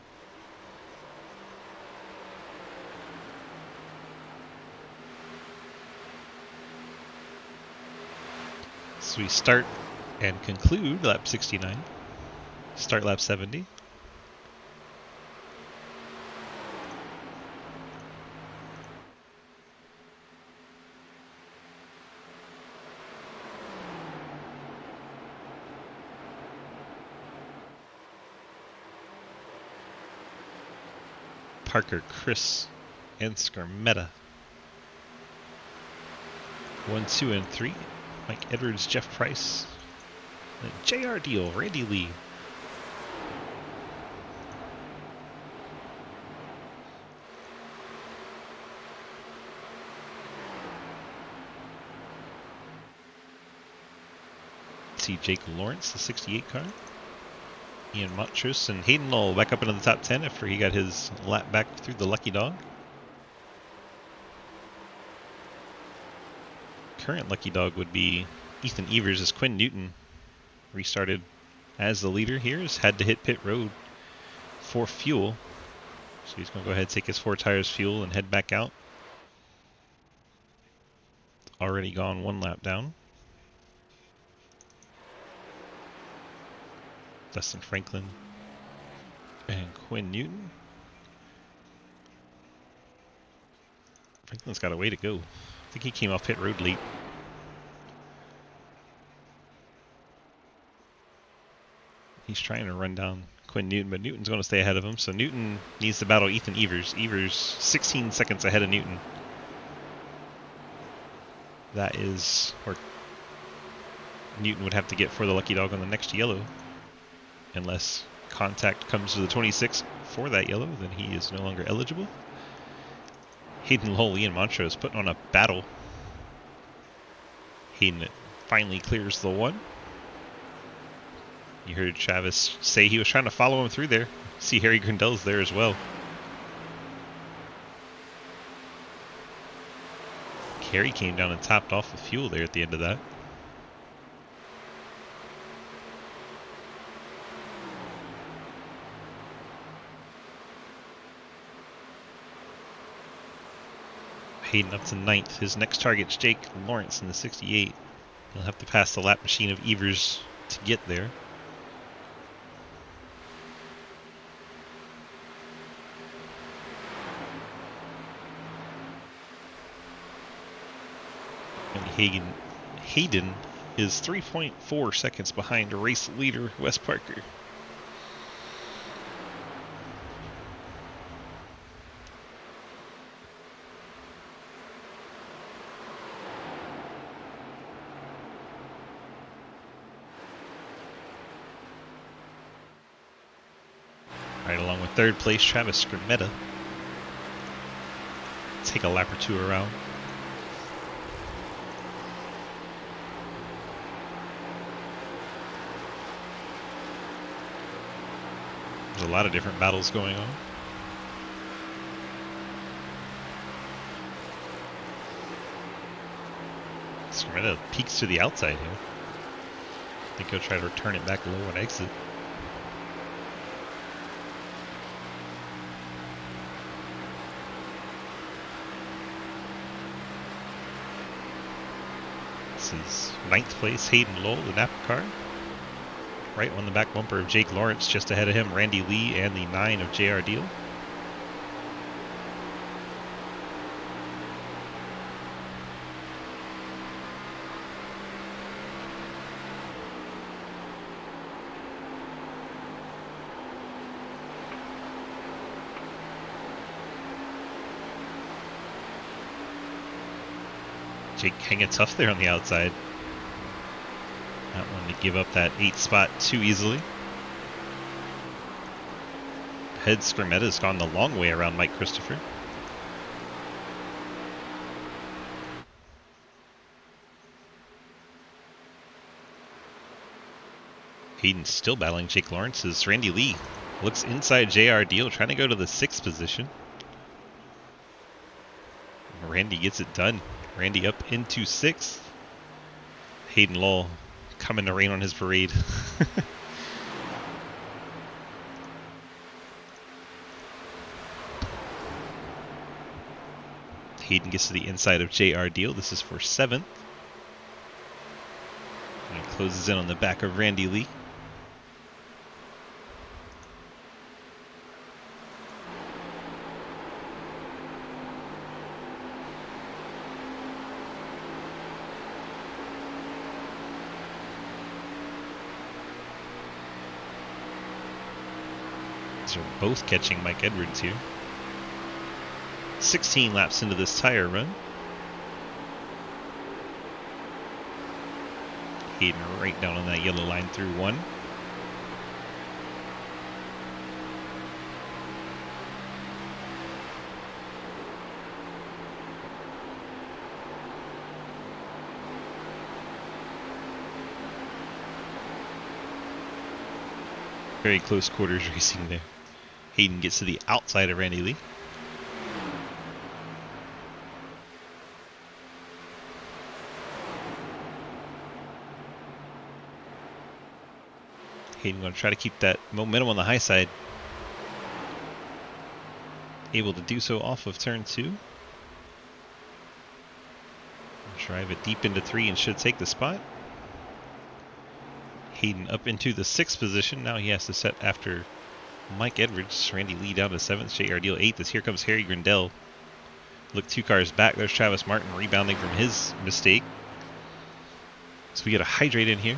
So we start and conclude lap 69. Start lap 70. Parker, Chris, and Scarmetta. 1, 2, and 3. Mike Edwards, Jeff Price, and J.R. Deal, Randy Lee. See Jake Lawrence, the 68 car. Ian Montrose and Hayden Lowell back up into the top 10 after he got his lap back through the lucky dog. Current lucky dog would be Ethan Evers, as Quinn Newton restarted as the leader here. Has had to hit pit road for fuel. So he's going to go ahead, take his 4 tires fuel, and head back out. Already gone 1 lap down. Dustin Franklin and Quinn Newton. Franklin's got a way to go. I think he came off pit road late. He's trying to run down Quinn Newton, but Newton's going to stay ahead of him. So Newton needs to battle Ethan Evers. Evers 16 seconds ahead of Newton. That is where Newton would have to get for the lucky dog on the next yellow. Unless contact comes to the 26 for that yellow, then he is no longer eligible. Hayden Lowell, Ian Montrose putting on a battle. Hayden finally clears the 1. You heard Travis say he was trying to follow him through there. See Harry Grindel's there as well. Harry came down and topped off the fuel there at the end of that. Hayden up to 9th. His next target's Jake Lawrence in the 68. He'll have to pass the lap machine of Evers to get there. And Hayden is 3.4 seconds behind race leader Wes Parker. Right along with 3rd place Travis Scarmetta. Take a lap or 2 around. There's a lot of different battles going on. Scarmetta peeks to the outside here. I think he'll try to return it back low and exit. This is 9th place Hayden Lowell, the Napa car. Right on the back bumper of Jake Lawrence, just ahead of him, Randy Lee and the 9 of J.R. Deal. Jake hanging tough there on the outside. Not wanting to give up that 8th spot too easily. Head Scarmetta's gone the long way around Mike Christopher. Hayden's still battling Jake Lawrence as Randy Lee looks inside J.R. Deal, trying to go to the 6th position. Randy gets it done. Randy up into 6th. Hayden Lowell coming to rain on his parade. Hayden gets to the inside of JR Deal. This is for 7th. And closes in on the back of Randy Lee. These are both catching Mike Edwards here. 16 laps into this tire run. Hayden right down on that yellow line through 1. Very close quarters racing there. Hayden gets to the outside of Randy Lee. Hayden going to try to keep that momentum on the high side. Able to do so off of turn 2. Drive it deep into 3 and should take the spot. Hayden up into the 6th position. Now he has to set after Mike Edwards. Randy Lee down to 7th. JR Deal 8th as here comes Harry Grindell. Look 2 cars back. There's Travis Martin rebounding from his mistake. So we got to hydrate in here.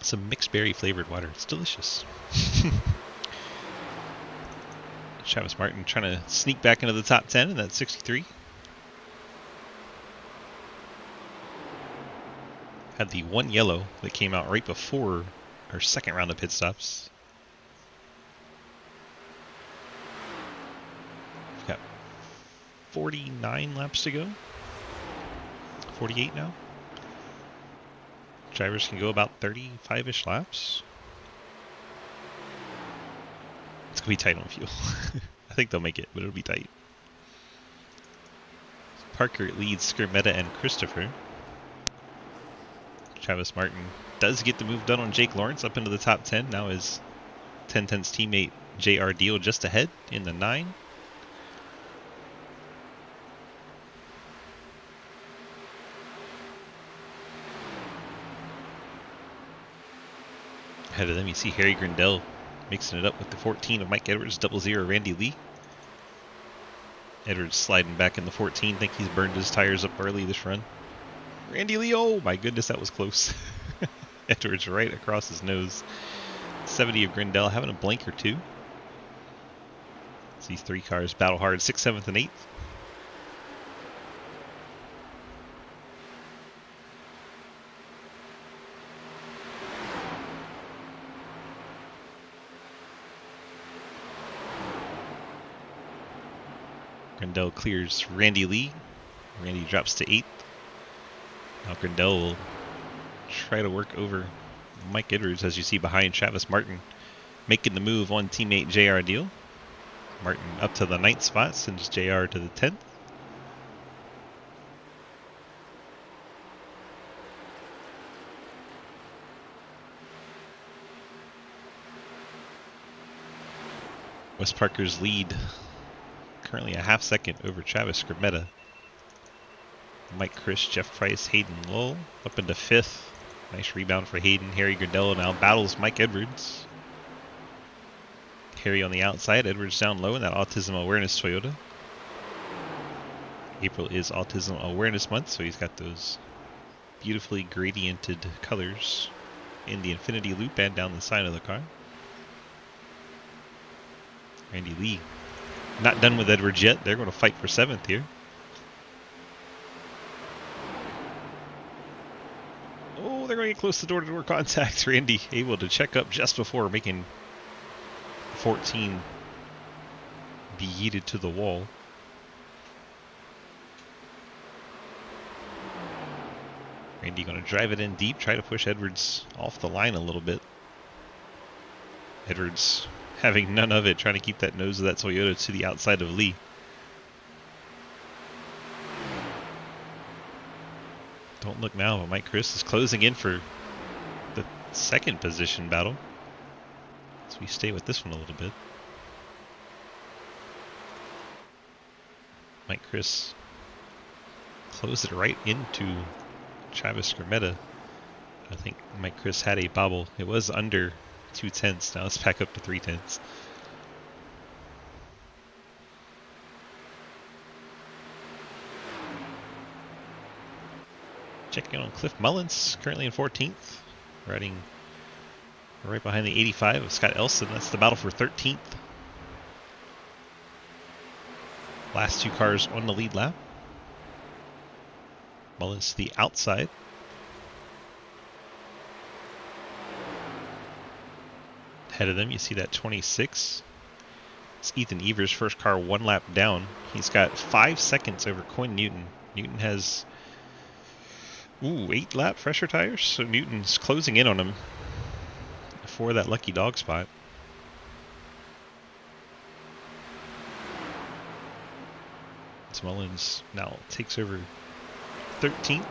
Some mixed berry flavored water. It's delicious. Travis Martin trying to sneak back into the top 10 in that 63. Had the 1 yellow that came out right before our second round of pit stops. We've got 49 laps to go. 48 now. Drivers can go about 35-ish laps. It's going to be tight on fuel. I think they'll make it, but it'll be tight. Parker leads Skermetta and Christopher. Travis Martin does get the move done on Jake Lawrence up into the top 10. Now his 10-10's teammate JR Deal just ahead in the 9. Ahead of them, you see Harry Grindell mixing it up with the 14 of Mike Edwards, 00 Randy Lee. Edwards sliding back in the 14. Think he's burned his tires up early this run. Randy Lee, oh my goodness, that was close. Edwards right across his nose. 70 of Grindell having a blink or 2. These 3 cars battle hard, 6th, 7th, and 8th. Grindell clears Randy Lee. Randy drops to 8th. Now Grindell will try to work over Mike Edwards, as you see behind Travis Martin, making the move on teammate JR Deal. Martin up to the 9th spot, sends JR to the 10th. Wes Parker's lead currently a half second over Travis Skermetta. Mike Chris, Jeff Price, Hayden Lowell up into 5th. Nice rebound for Hayden. Harry Grindell now battles Mike Edwards. Harry on the outside, Edwards down low in that Autism Awareness Toyota. April is Autism Awareness Month, so he's got those beautifully gradiented colors in the infinity loop and down the side of the car. Randy Lee not done with Edwards yet. They're going to fight for 7th here. Oh, they're going to get close to door-to-door contact. Randy able to check up just before making 14 be yeeted to the wall. Randy going to drive it in deep, try to push Edwards off the line a little bit. Edwards having none of it, trying to keep that nose of that Toyota to the outside of Lee. Don't look now, but Mike Chris is closing in for the second position battle. So we stay with this one a little bit. Mike Chris closed it right into Travis Skrmeta. I think Mike Chris had a bobble. It was under 2/10. Now it's back up to 3/10. Checking in on Cliff Mullins, currently in 14th. Riding right behind the 85 of Scott Elson. That's the battle for 13th. Last two cars on the lead lap. Mullins to the outside. Ahead of them, you see that 26. It's Ethan Evers' first car 1 lap down. He's got 5 seconds over Quinn Newton. Newton has 8 lap fresher tires, so Newton's closing in on him for that lucky dog spot. So Mullins now takes over 13th.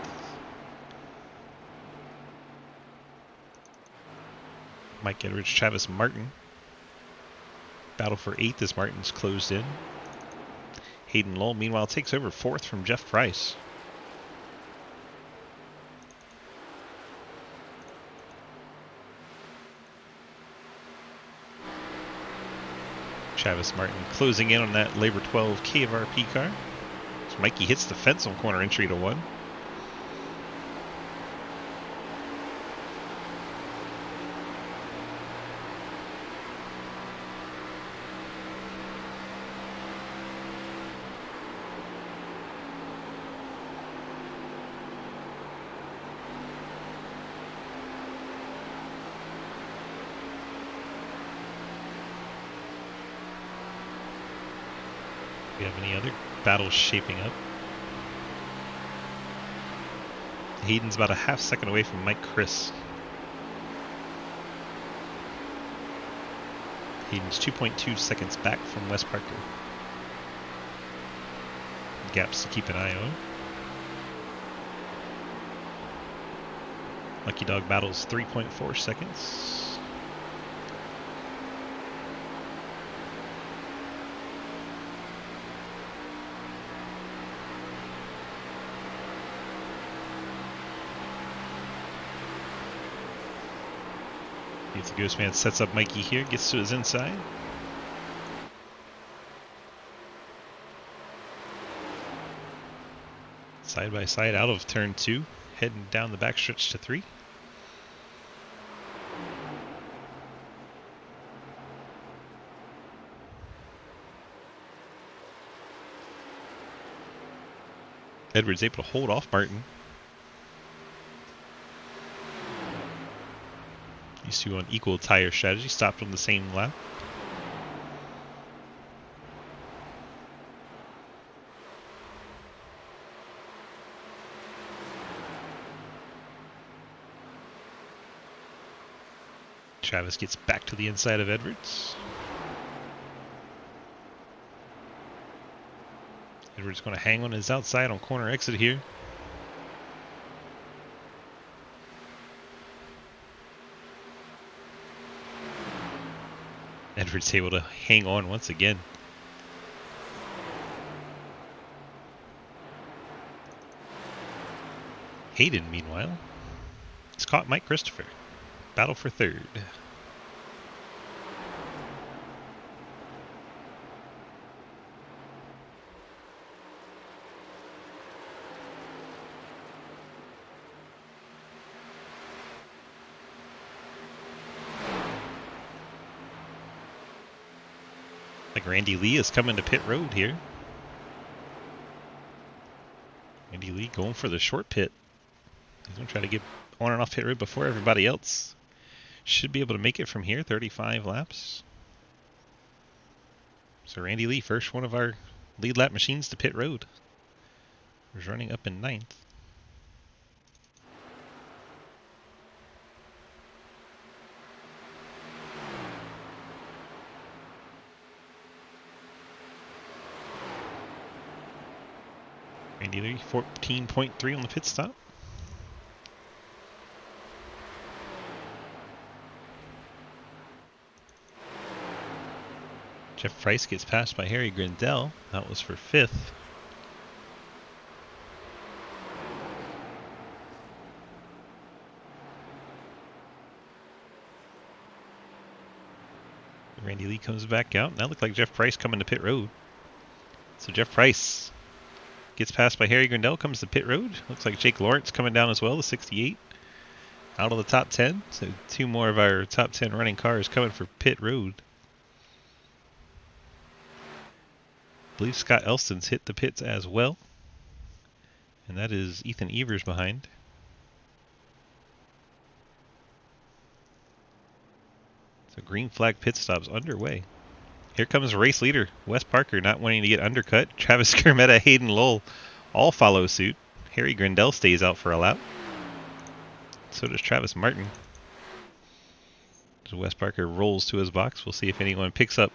Mike Edwards, Travis Martin. Battle for 8th as Martin's closed in. Hayden Lowell, meanwhile, takes over 4th from Jeff Price. Travis Martin closing in on that Labor 12 KFRP car. So Mikey hits the fence on corner entry to 1. Do we have any other battles shaping up? Hayden's about a half second away from Mike Chris. Hayden's 2.2 seconds back from Wes Parker. Gaps to keep an eye on. Lucky Dog battles 3.4 seconds. The Ghost Man sets up Mikey here, gets to his inside. Side by side out of turn 2, heading down the backstretch to 3. Edwards able to hold off Martin. These two on equal tire strategy, stopped on the same lap. Travis gets back to the inside of Edwards. Edwards going to hang on his outside on corner exit here. Edwards able to hang on once again. Hayden, meanwhile, has caught Mike Christopher. Battle for 3rd. Like Randy Lee is coming to pit road here. Randy Lee going for the short pit. He's going to try to get on and off pit road before everybody else. Should be able to make it from here, 35 laps. So Randy Lee, first one of our lead lap machines to pit road. Was running up in 9th. Randy Lee, 14.3 on the pit stop. Jeff Price gets passed by Harry Grindell. That was for 5th. Randy Lee comes back out. That looked like Jeff Price coming to pit road. So Jeff Price gets passed by Harry Grindell, comes to pit road. Looks like Jake Lawrence coming down as well, the 68. Out of the top 10. So 2 more of our top 10 running cars coming for pit road. I believe Scott Elston's hit the pits as well. And that is Ethan Evers behind. So green flag pit stops underway. Here comes race leader Wes Parker, not wanting to get undercut. Travis Skermetta, Hayden Lowell all follow suit. Harry Grindell stays out for a lap. So does Travis Martin. As Wes Parker rolls to his box, we'll see if anyone picks up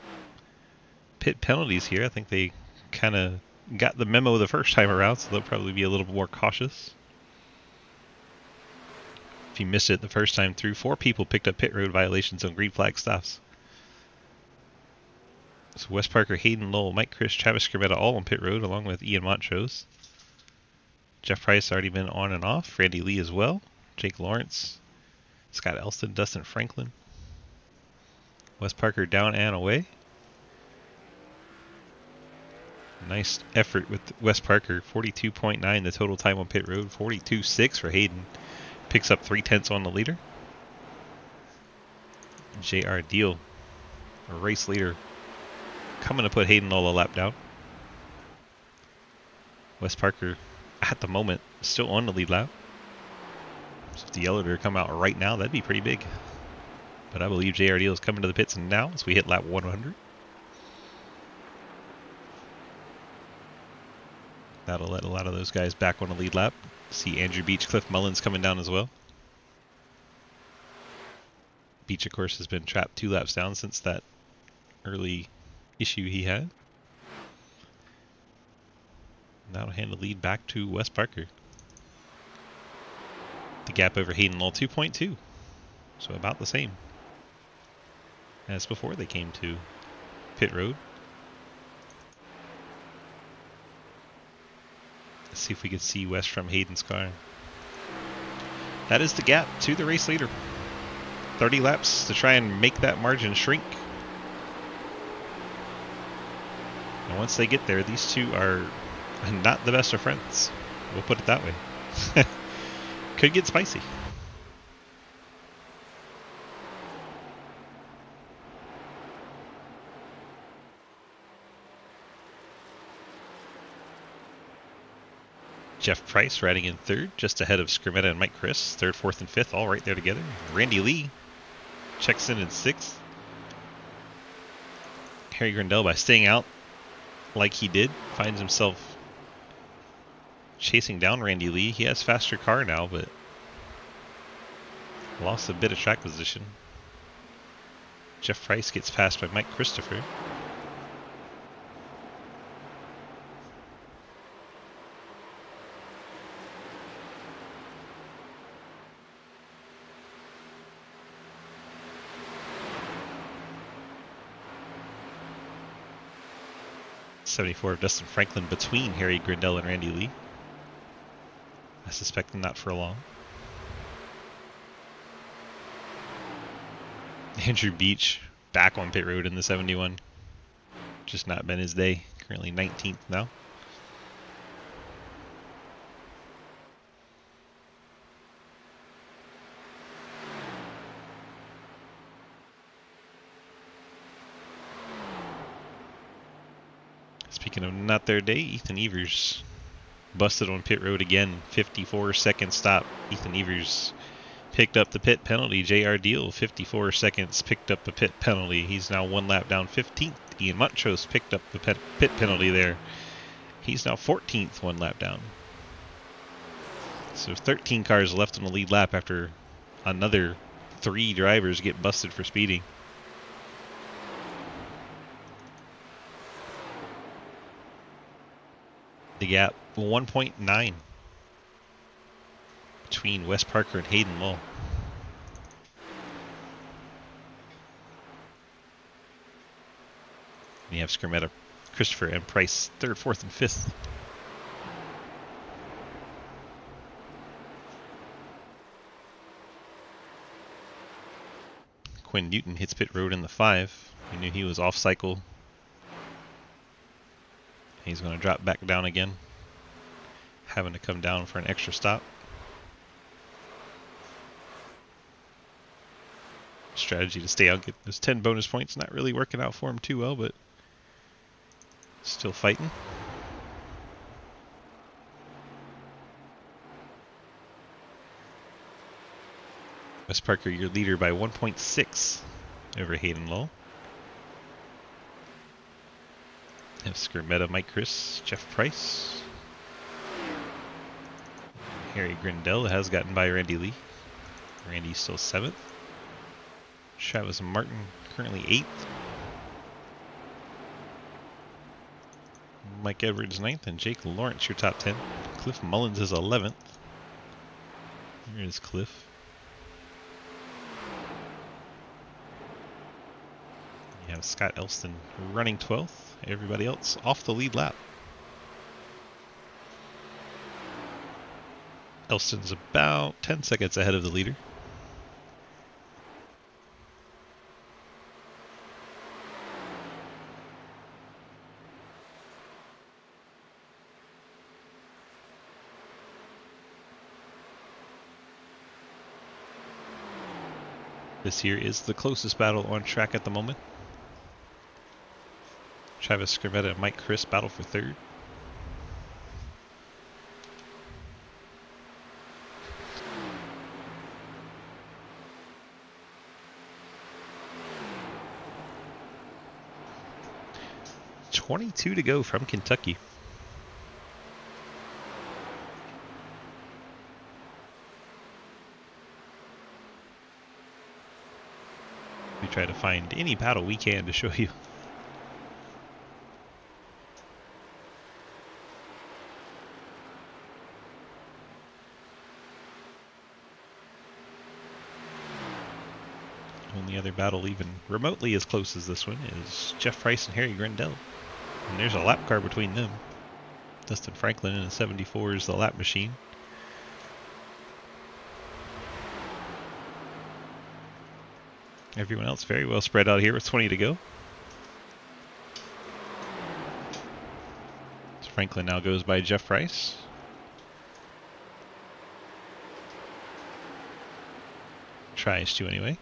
pit penalties here. I think they kind of got the memo the first time around, so they'll probably be a little more cautious. If you missed it the first time through, 4 people picked up pit road violations on green flag stops. So Wes Parker, Hayden Lowell, Mike Chris, Travis Skermetta all on pit road, along with Ian Montrose. Jeff Price already been on and off. Randy Lee as well. Jake Lawrence, Scott Elston, Dustin Franklin. Wes Parker down and away. Nice effort with Wes Parker. 42.9 the total time on pit road. 42.6 for Hayden. Picks up 3/10 on the leader. J.R. Deal, a race leader, coming to put Hayden Lowell a lap down. Wes Parker, at the moment, still on the lead lap. So if the yellow were to come out right now, that'd be pretty big. But I believe J.R. Deal is coming to the pits now as we hit lap 100. That'll let a lot of those guys back on the lead lap. See Andrew Beach, Cliff Mullins coming down as well. Beach, of course, has been trapped 2 laps down since that early issue he had. That'll hand the lead back to Wes Parker. The gap over Hayden Lowell, 2.2. So about the same as before they came to pit road. Let's see if we can see Wes from Hayden's car. That is the gap to the race leader. 30 laps to try and make that margin shrink. And once they get there, these two are not the best of friends. We'll put it that way. Could get spicy. Jeff Price riding in 3rd, just ahead of Skermetta and Mike Chris. 3rd, 4th, and 5th, all right there together. Randy Lee checks in 6th. Harry Grindell, by staying out like he did, finds himself chasing down Randy Lee. He has faster car now, but lost a bit of track position. Jeff Price gets passed by Mike Christopher. .74 of Dustin Franklin between Harry Grindell and Randy Lee. I suspect not for long. Andrew Beach back on pit road in the 71. Just not been his day. Currently 19th now. Speaking of not their day, Ethan Evers busted on pit road again. 54-second stop. Ethan Evers picked up the pit penalty. J.R. Deal, 54 seconds, picked up a pit penalty. He's now 1 lap down, 15th. Ian Montrose picked up the pit penalty there. He's now 14th, 1 lap down. So 13 cars left on the lead lap after another 3 drivers get busted for speeding. the gap 1.9 between Wes Parker and Hayden Law. And you have Skermetta, Christopher, and Price 3rd, 4th, and 5th. Quinn Newton hits pit road in the 5. We knew he was off cycle. He's going to drop back down again, having to come down for an extra stop. Strategy to stay out, get those 10 bonus points. Not really working out for him too well, but still fighting. Wes Parker, your leader by 1.6 over Hayden Law. Have Skermetta, Mike Chris, Jeff Price. Harry Grindell has gotten by Randy Lee. Randy's still 7th. Travis Martin currently 8th. Mike Edwards 9th, and Jake Lawrence your top 10. Cliff Mullins is 11th. There is Cliff. You have Scott Elston running 12th. Everybody else off the lead lap. Elston's about 10 seconds ahead of the leader. This here is the closest battle on track at the moment. Travis Skermetta and Mike Chris battle for 3rd. .22 to go from Kentucky. We try to find any battle we can to show you. Only other battle even remotely as close as this one is Jeff Price and Harry Grindell. And there's a lap car between them. Dustin Franklin in a 74 is the lap machine. Everyone else very well spread out here with 20 to go. So Franklin now goes by Jeff Price. Tries to anyway.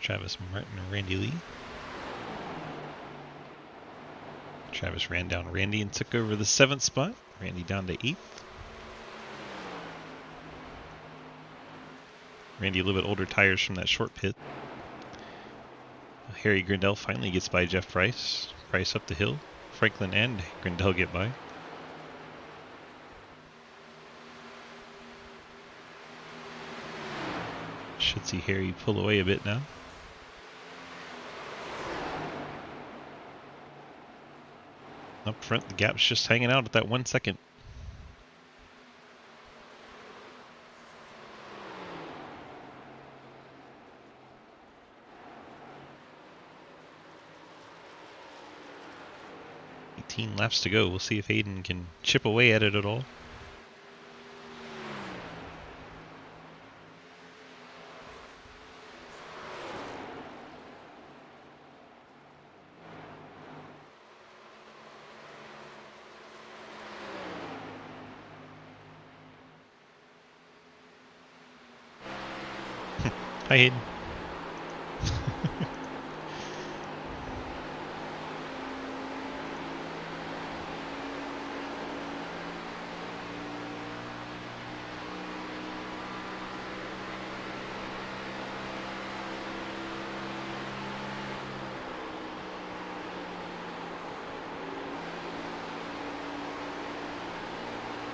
Travis Martin and Randy Lee. Travis ran down Randy and took over the 7th spot. Randy down to 8th. Randy a little bit older tires from that short pit. Harry Grindell finally gets by Jeff Price. Price up the hill. Franklin and Grindell get by. Should see Harry pull away a bit now. Up front, the gap's just hanging out at that 1 second. Laps to go. We'll see if Hayden can chip away at it at all. Hi, Hayden.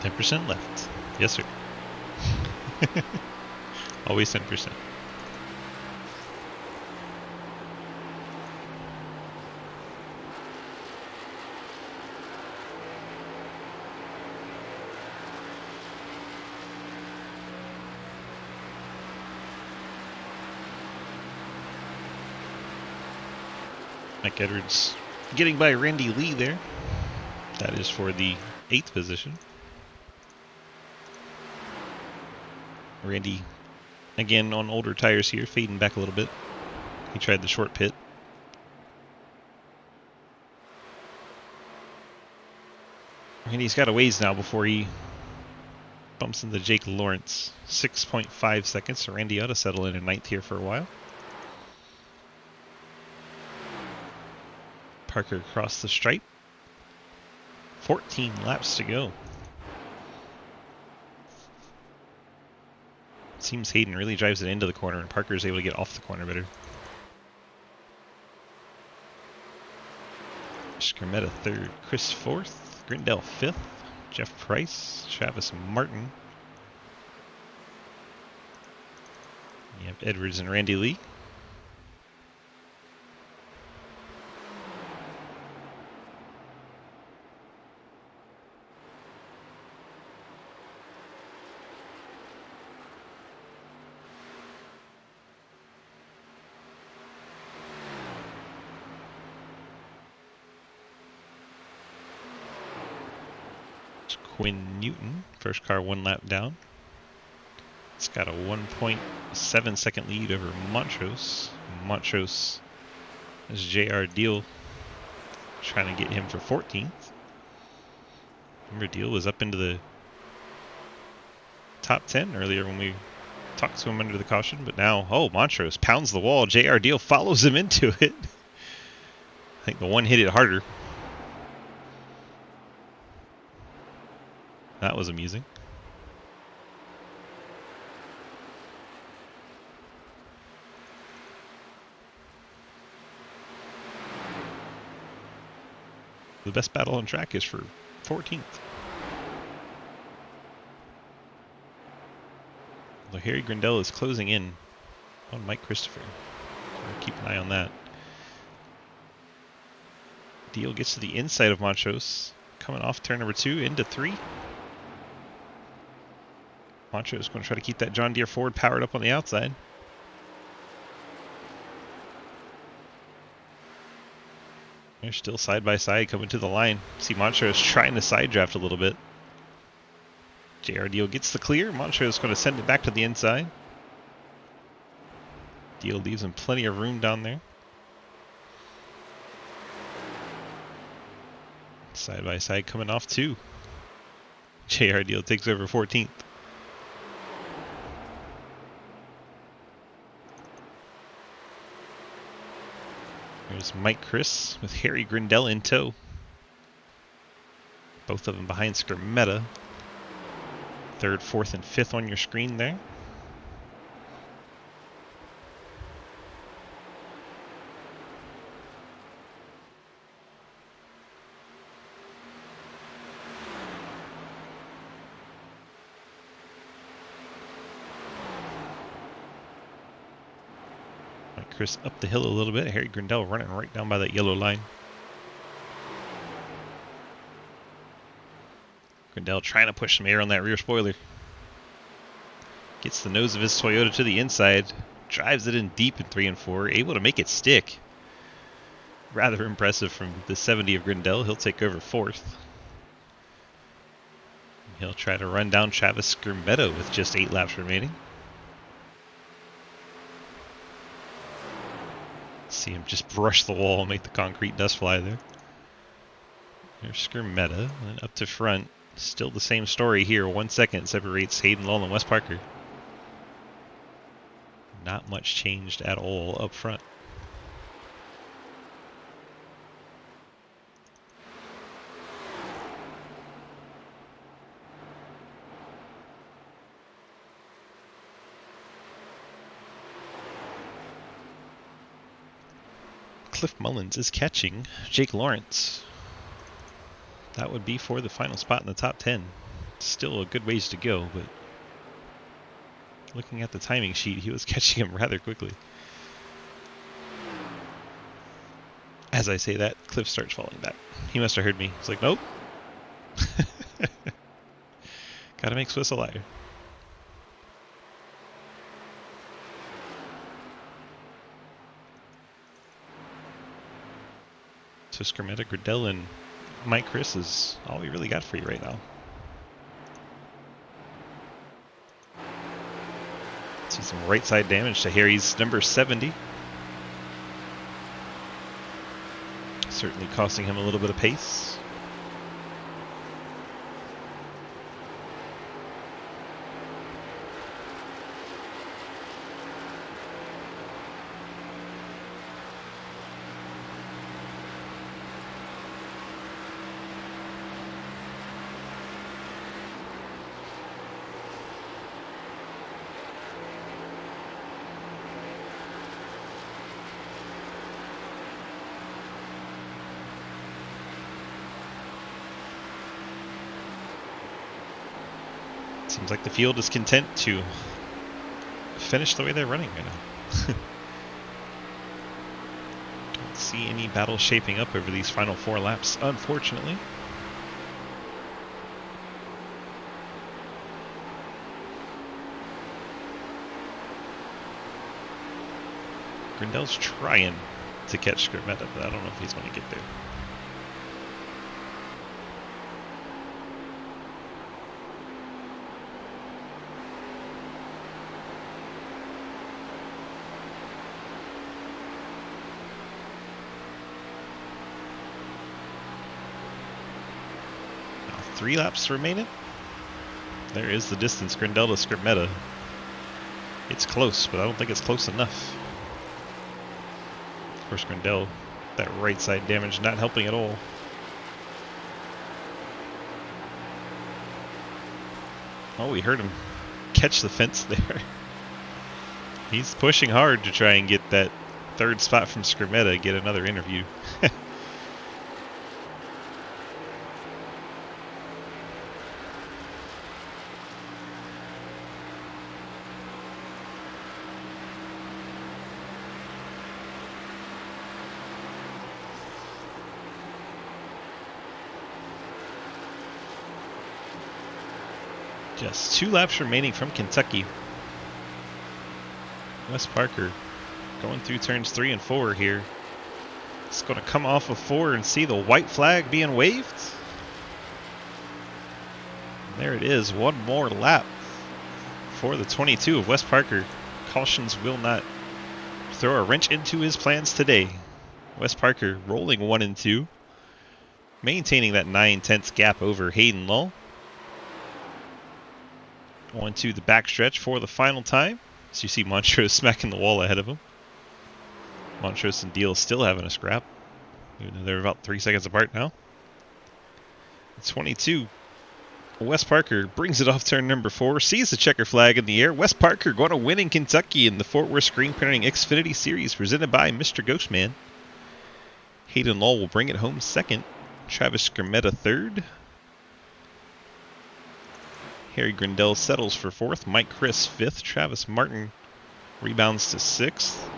10% left. Yes, sir. Always 10%. Mike Edwards getting by Randy Lee there. That is for the 8th position. Randy, again on older tires here, fading back a little bit. He tried the short pit. Randy's got a ways now before he bumps into Jake Lawrence. 6.5 seconds, so Randy ought to settle in 9th here for a while. Parker across the stripe. 14 laps to go. Seems Hayden really drives it into the corner, and Parker is able to get off the corner better. Skermetta 3rd, Chris 4th, Grindell 5th, Jeff Price, Travis Martin. Yep, Edwards and Randy Lee. Quinn Newton, first car 1 lap down. It's got a 1.7 second lead over Montrose. Montrose is JR Deal trying to get him for 14th. Remember, Deal was up into the top 10 earlier when we talked to him under the caution, but now, oh, Montrose pounds the wall. JR Deal follows him into it. I think the one hit it harder. That was amusing. The best battle on track is for 14th. Although Harry Grindell is closing in on Mike Christopher. So we'll keep an eye on that. Deal gets to the inside of Montrose. Coming off turn number 2 into 3. Montrose going to try to keep that John Deere Ford powered up on the outside. They're still side by side coming to the line. See Montrose trying to side draft a little bit. JR Deal gets the clear. Montrose going to send it back to the inside. Deal leaves him plenty of room down there. Side by side coming off too. JR Deal takes over 14th. There's Mike Chris with Harry Grindell in tow. Both of them behind Skermetta. 3rd, 4th, and 5th on your screen there. Chris up the hill a little bit. Harry Grindell running right down by that yellow line. Grindell trying to push some air on that rear spoiler. Gets the nose of his Toyota to the inside. Drives it in deep in 3 and 4. Able to make it stick. Rather impressive from the 70 of Grindell. He'll take over 4th. He'll try to run down Travis Skermetta with just 8 laps remaining. See him just brush the wall and make the concrete dust fly there. There's Skermetta, and up to front. Still the same story here. 1 second separates Hayden Lowell and Wes Parker. not much changed at all up front. Cliff Mullins is catching Jake Lawrence. That would be for the final spot in the top 10. Still a good ways to go, but looking at the timing sheet, he was catching him rather quickly. As I say that, Cliff starts falling back. He must have heard me. He's like, nope. Gotta make Swiss a liar. So Skermetta, Gradell, and Mike Chris is all we really got for you right now. See some right side damage to Harry's number 70. Certainly costing him a little bit of pace. Seems like the field is content to finish the way they're running right now. Don't see any battle shaping up over these final 4 laps, unfortunately. Grindell's trying to catch Skermetta, but I don't know if he's going to get there. Now 3 laps remaining. There is the distance, Grindell to Skermetta. It's close, but I don't think it's close enough. Of course, Grindell, that right side damage not helping at all. Oh, we heard him catch the fence there. He's pushing hard to try and get that 3rd spot from Skermetta, get another interview. Just 2 laps remaining from Kentucky. Wes Parker going through turns 3 and 4 here. It's going to come off of 4 and see the white flag being waved. And there it is, 1 more lap for the 22 of Wes Parker. Cautions will not throw a wrench into his plans today. Wes Parker rolling 1 and 2, maintaining that 9/10 gap over Hayden Lull. On to the backstretch for the final time. So you see Montrose smacking the wall ahead of him. Montrose and Deal still having a scrap, even though they're about 3 seconds apart now. 22. Wes Parker brings it off turn number 4, sees the checker flag in the air. Wes Parker going to win in Kentucky in the Fort Worth Screen Printing Xfinity Series presented by Mr. Ghostman. Hayden Lull will bring it home 2nd. Travis Skermetta 3rd. Harry Grindell settles for 4th. Mike Chris 5th. Travis Martin rebounds to 6th.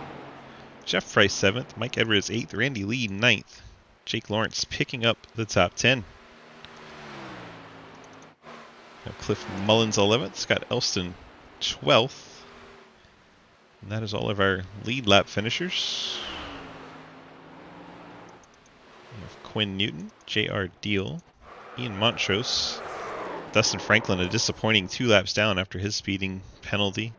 Jeff Price 7th. Mike Edwards 8th. Randy Lee 9th. Jake Lawrence picking up the top 10. Now Cliff Mullins 11th. Scott Elston 12th. And that is all of our lead lap finishers. We have Quinn Newton, J.R. Deal, Ian Montrose, Dustin Franklin, a disappointing 2 laps down after his speeding penalty.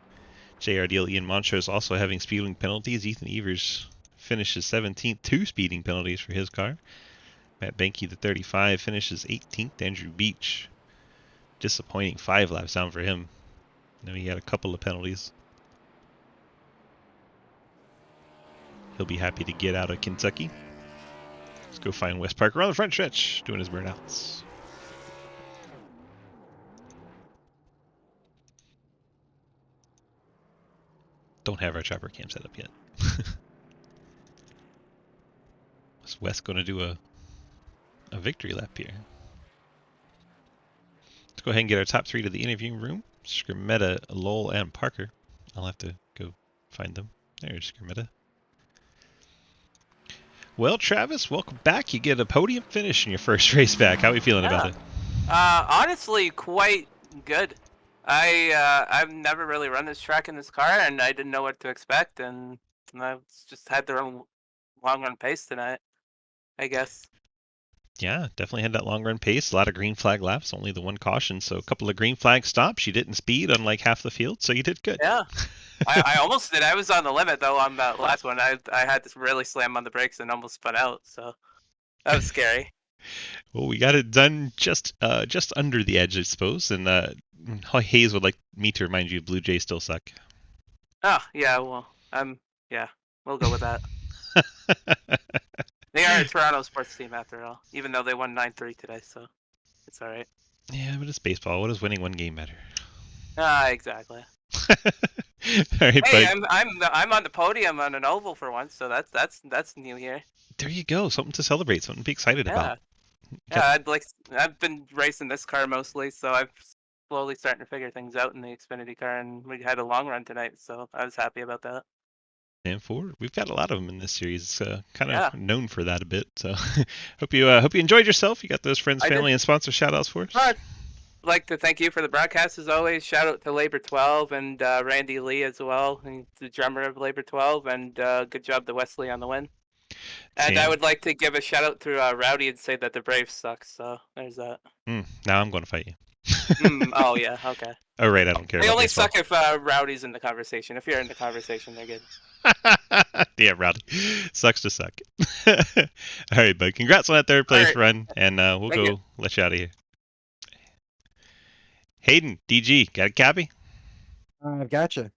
J.R. Deal, Ian Montrose also having speeding penalties. Ethan Evers finishes 17th, 2 speeding penalties for his car. Matt Benke, the 35, finishes 18th. Andrew Beach, disappointing 5 laps down for him. I know he had a couple of penalties. He'll be happy to get out of Kentucky. Let's go find Wes Parker on the front stretch, doing his burnouts. Don't have our chopper cam set up yet. Is Wes going to do a victory lap here? Let's go ahead and get our top 3 to the interviewing room. Scrimmetta, Lowell, and Parker. I'll have to go find them. There's Scrimmetta. Well, Travis, welcome back. You get a podium finish in your first race back. How are you feeling about it? Honestly, quite good. I've never really run this track in this car, and I didn't know what to expect, and I just had their own long run pace tonight, I guess. Yeah, definitely had that long run pace. A lot of green flag laps, only the one caution. So a couple of green flag stops. You didn't speed on like half the field, so you did good. Yeah. I almost did. I was on the limit though on that last one. I had to really slam on the brakes and almost spun out. So that was scary. Well, we got it done just under the edge, I suppose. And Hayes would like me to remind you, Blue Jays still suck. Oh yeah, well yeah, we'll go with that. They are a Toronto sports team after all, even though they won 9-3 today. So it's all right. Yeah, but it's baseball. What does winning one game matter? Exactly. All right, hey, bud. I'm on the podium on an oval for once, so that's new here. There you go. Something to celebrate. Something to be excited about. Yeah, I've been racing this car mostly, so I'm slowly starting to figure things out in the Xfinity car, and we had a long run tonight, so I was happy about that. And forward, we've got a lot of them in this series. It's kind of known for that a bit. So hope you enjoyed yourself. You got those friends, family, and sponsor shout outs for us. I'd like to thank you for the broadcast as always. Shout out to Labor 12 and Randy Lee as well, the drummer of Labor 12, and good job to Wesley on the win. And I would like to give a shout out to Rowdy and say that the Braves suck. So there's that. Now I'm going to fight you. Oh yeah, okay. Oh right, I don't care. They about only baseball. suck if Rowdy's in the conversation. If you're in the conversation, they're good. Yeah, Rowdy. Sucks to suck. All right, bud. Congrats on that third place run, and we'll go let you out of here. Hayden, DG, got a copy? I've gotcha.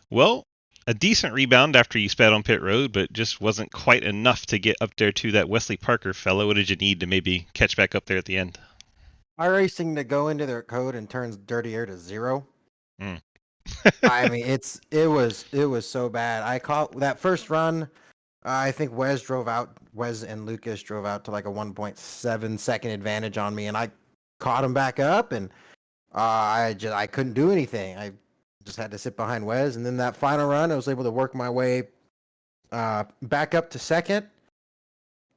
Well, a decent rebound after you sped on pit road, but just wasn't quite enough to get up there to that Wesley Parker fellow. What did you need to maybe catch back up there at the end? iRacing to go into their code and turns dirty air to 0. I mean, it was so bad. I caught that first run. I think Wes and Lucas drove out to like a 1.7 second advantage on me, and I caught him back up, and I couldn't do anything. I just had to sit behind Wes, and then that final run, I was able to work my way back up to second,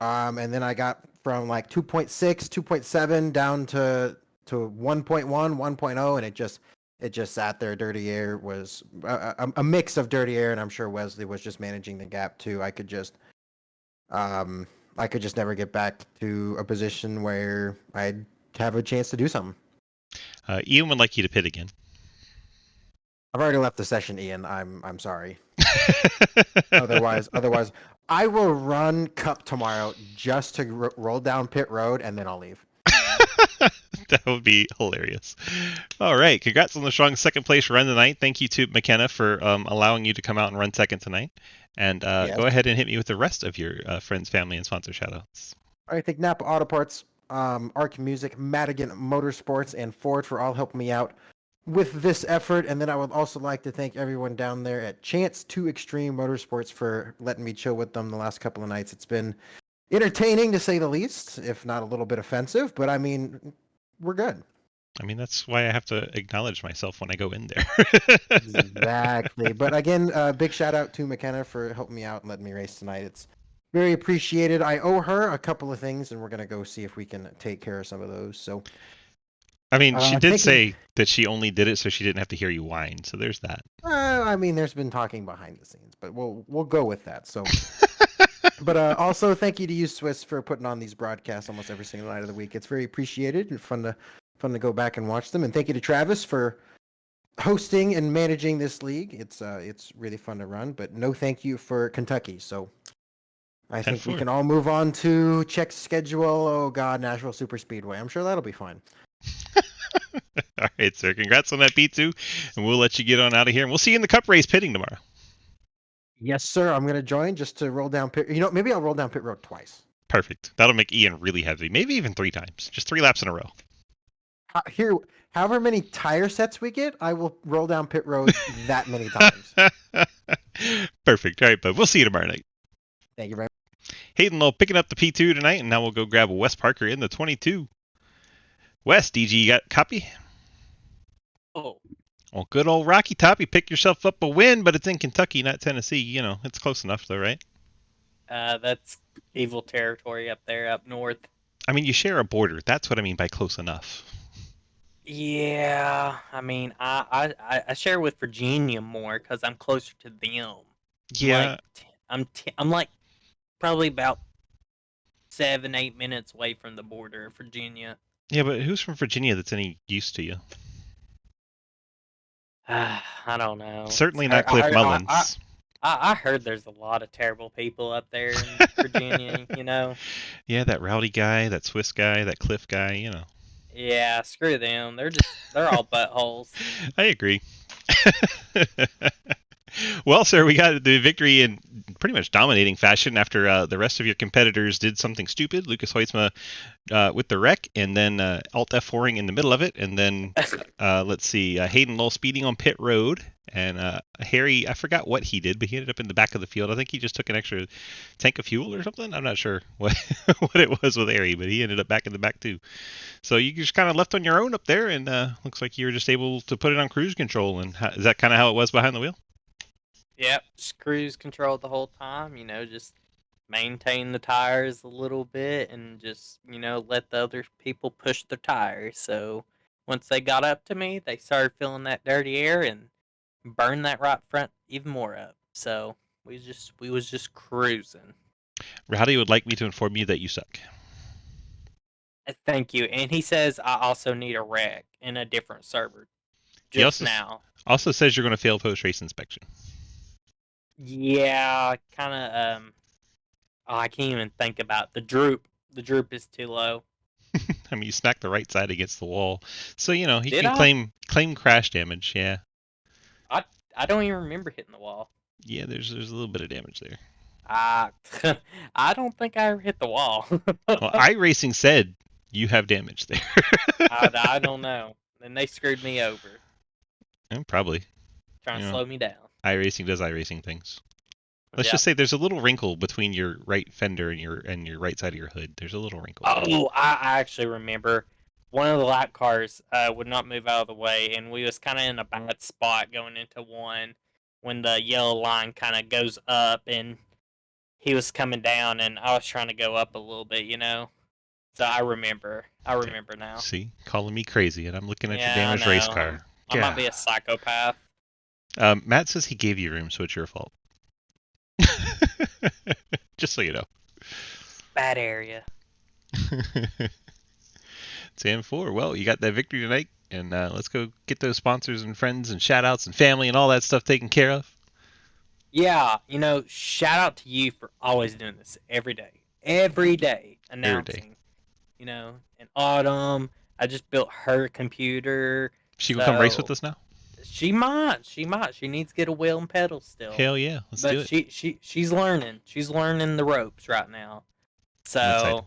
and then I got from like 2.6, 2.7 down to 1.1, 1.0, and it just sat there. Dirty air was a mix of dirty air, and I'm sure Wesley was just managing the gap too. I could just never get back to a position where I'd have a chance to do something. Ian would like you to pit again. I've already left the session, Ian. I'm sorry. otherwise, I will run Cup tomorrow just to roll down pit road, and then I'll leave. That would be hilarious. All right. Congrats on the strong second place run tonight. Thank you to McKenna for allowing you to come out and run second tonight. And go ahead and hit me with the rest of your friends, family, and sponsor shoutouts. I think Napa Auto Parts, Arc Music, Madigan Motorsports, and Ford for all helping me out with this effort. And then I would also like to thank everyone down there at Chance 2 Extreme Motorsports for letting me chill with them the last couple of nights. It's been entertaining to say the least, if not a little bit offensive, but I mean, we're good. I mean, that's why I have to acknowledge myself when I go in there. Exactly. But again, big shout out to McKenna for helping me out and letting me race tonight. It's very appreciated. I owe her a couple of things, and we're going to go see if we can take care of some of those. So, I mean, she did say that she only did it so she didn't have to hear you whine. So there's that. I mean, there's been talking behind the scenes, but we'll go with that. So, but also thank you to you, Swiss, for putting on these broadcasts almost every single night of the week. It's very appreciated and fun to go back and watch them. And thank you to Travis for hosting and managing this league. It's really fun to run. But no thank you for Kentucky. So I think we can all move on to check schedule. Oh God, Nashville Super Speedway. I'm sure that'll be fun. All right, sir. Congrats on that P2, and we'll let you get on out of here. And we'll see you in the Cup race pitting tomorrow. Yes, sir. I'm gonna join just to roll down pit. Maybe I'll roll down pit road twice. Perfect. That'll make Ian really heavy. Maybe even 3 times. Just 3 laps in a row. Here, however many tire sets we get, I will roll down pit road that many times. Perfect. All right, bud. We'll see you tomorrow night. Thank you very much. Hayden Lowe picking up the P2 tonight, and now we'll go grab Wes Parker in the 22. Wes, DG, you got copy? Oh. Well, good old Rocky Top. You picked yourself up a win, but it's in Kentucky, not Tennessee. It's close enough, though, right? That's evil territory up there, up north. I mean, you share a border. That's what I mean by close enough. Yeah, I mean, I share with Virginia more because I'm closer to them. Yeah. I'm like probably about 7-8 minutes away from the border of Virginia. Yeah, but who's from Virginia that's any use to you? I don't know. Certainly not Cliff Mullins. I heard there's a lot of terrible people up there in Virginia, Yeah, that rowdy guy, that Swiss guy, that Cliff guy, Yeah, screw them. They're all buttholes. I agree. Well, sir, we got the victory in pretty much dominating fashion after the rest of your competitors did something stupid. Lucas Hoitzma with the wreck, and then Alt F4ing in the middle of it, and then let's see, Hayden Lowell speeding on pit road, and Harry, I forgot what he did, but he ended up in the back of the field. I think he just took an extra tank of fuel or something. I'm not sure what what it was with Harry, but he ended up back in the back too. So you just kind of left on your own up there, and looks like you were just able to put it on cruise control. And is that kind of how it was behind the wheel? Yep, just cruise control the whole time, just maintain the tires a little bit and just, let the other people push their tires. So once they got up to me, they started feeling that dirty air and burned that right front even more up. So we was just cruising. Rowdy would like me to inform you that you suck. Thank you. And he says I also need a wreck in a different server. Just now. Also says you're going to fail post-race inspection. Yeah, kind of. I can't even think about the droop. The droop is too low. I mean, you smacked the right side against the wall, so he Did can claim crash damage. Yeah. I don't even remember hitting the wall. Yeah, there's a little bit of damage there. I don't think I ever hit the wall. Well, iRacing said you have damage there. I don't know. And they screwed me over. Probably. Trying to slow me down. iRacing does iRacing things. Let's just say there's a little wrinkle between your right fender and your right side of your hood. There's a little wrinkle. Oh, I actually remember one of the lap cars would not move out of the way, and we was kind of in a bad spot going into one when the yellow line kind of goes up, and he was coming down, and I was trying to go up a little bit, So I remember. I remember now. See, calling me crazy, and I'm looking at your damaged race car. I might be a psychopath. Matt says he gave you room, so it's your fault. Just so you know. Bad area. It's M4. Well, you got that victory tonight, and let's go get those sponsors and friends and shout outs and family and all that stuff taken care of. Yeah, shout out to you for always doing this every day. Every day announcing. Every day. In Autumn, I just built her computer. She will come race with us now? She might. She needs to get a wheel and pedal still. Hell yeah, let's do it. She's learning. She's learning the ropes right now. So,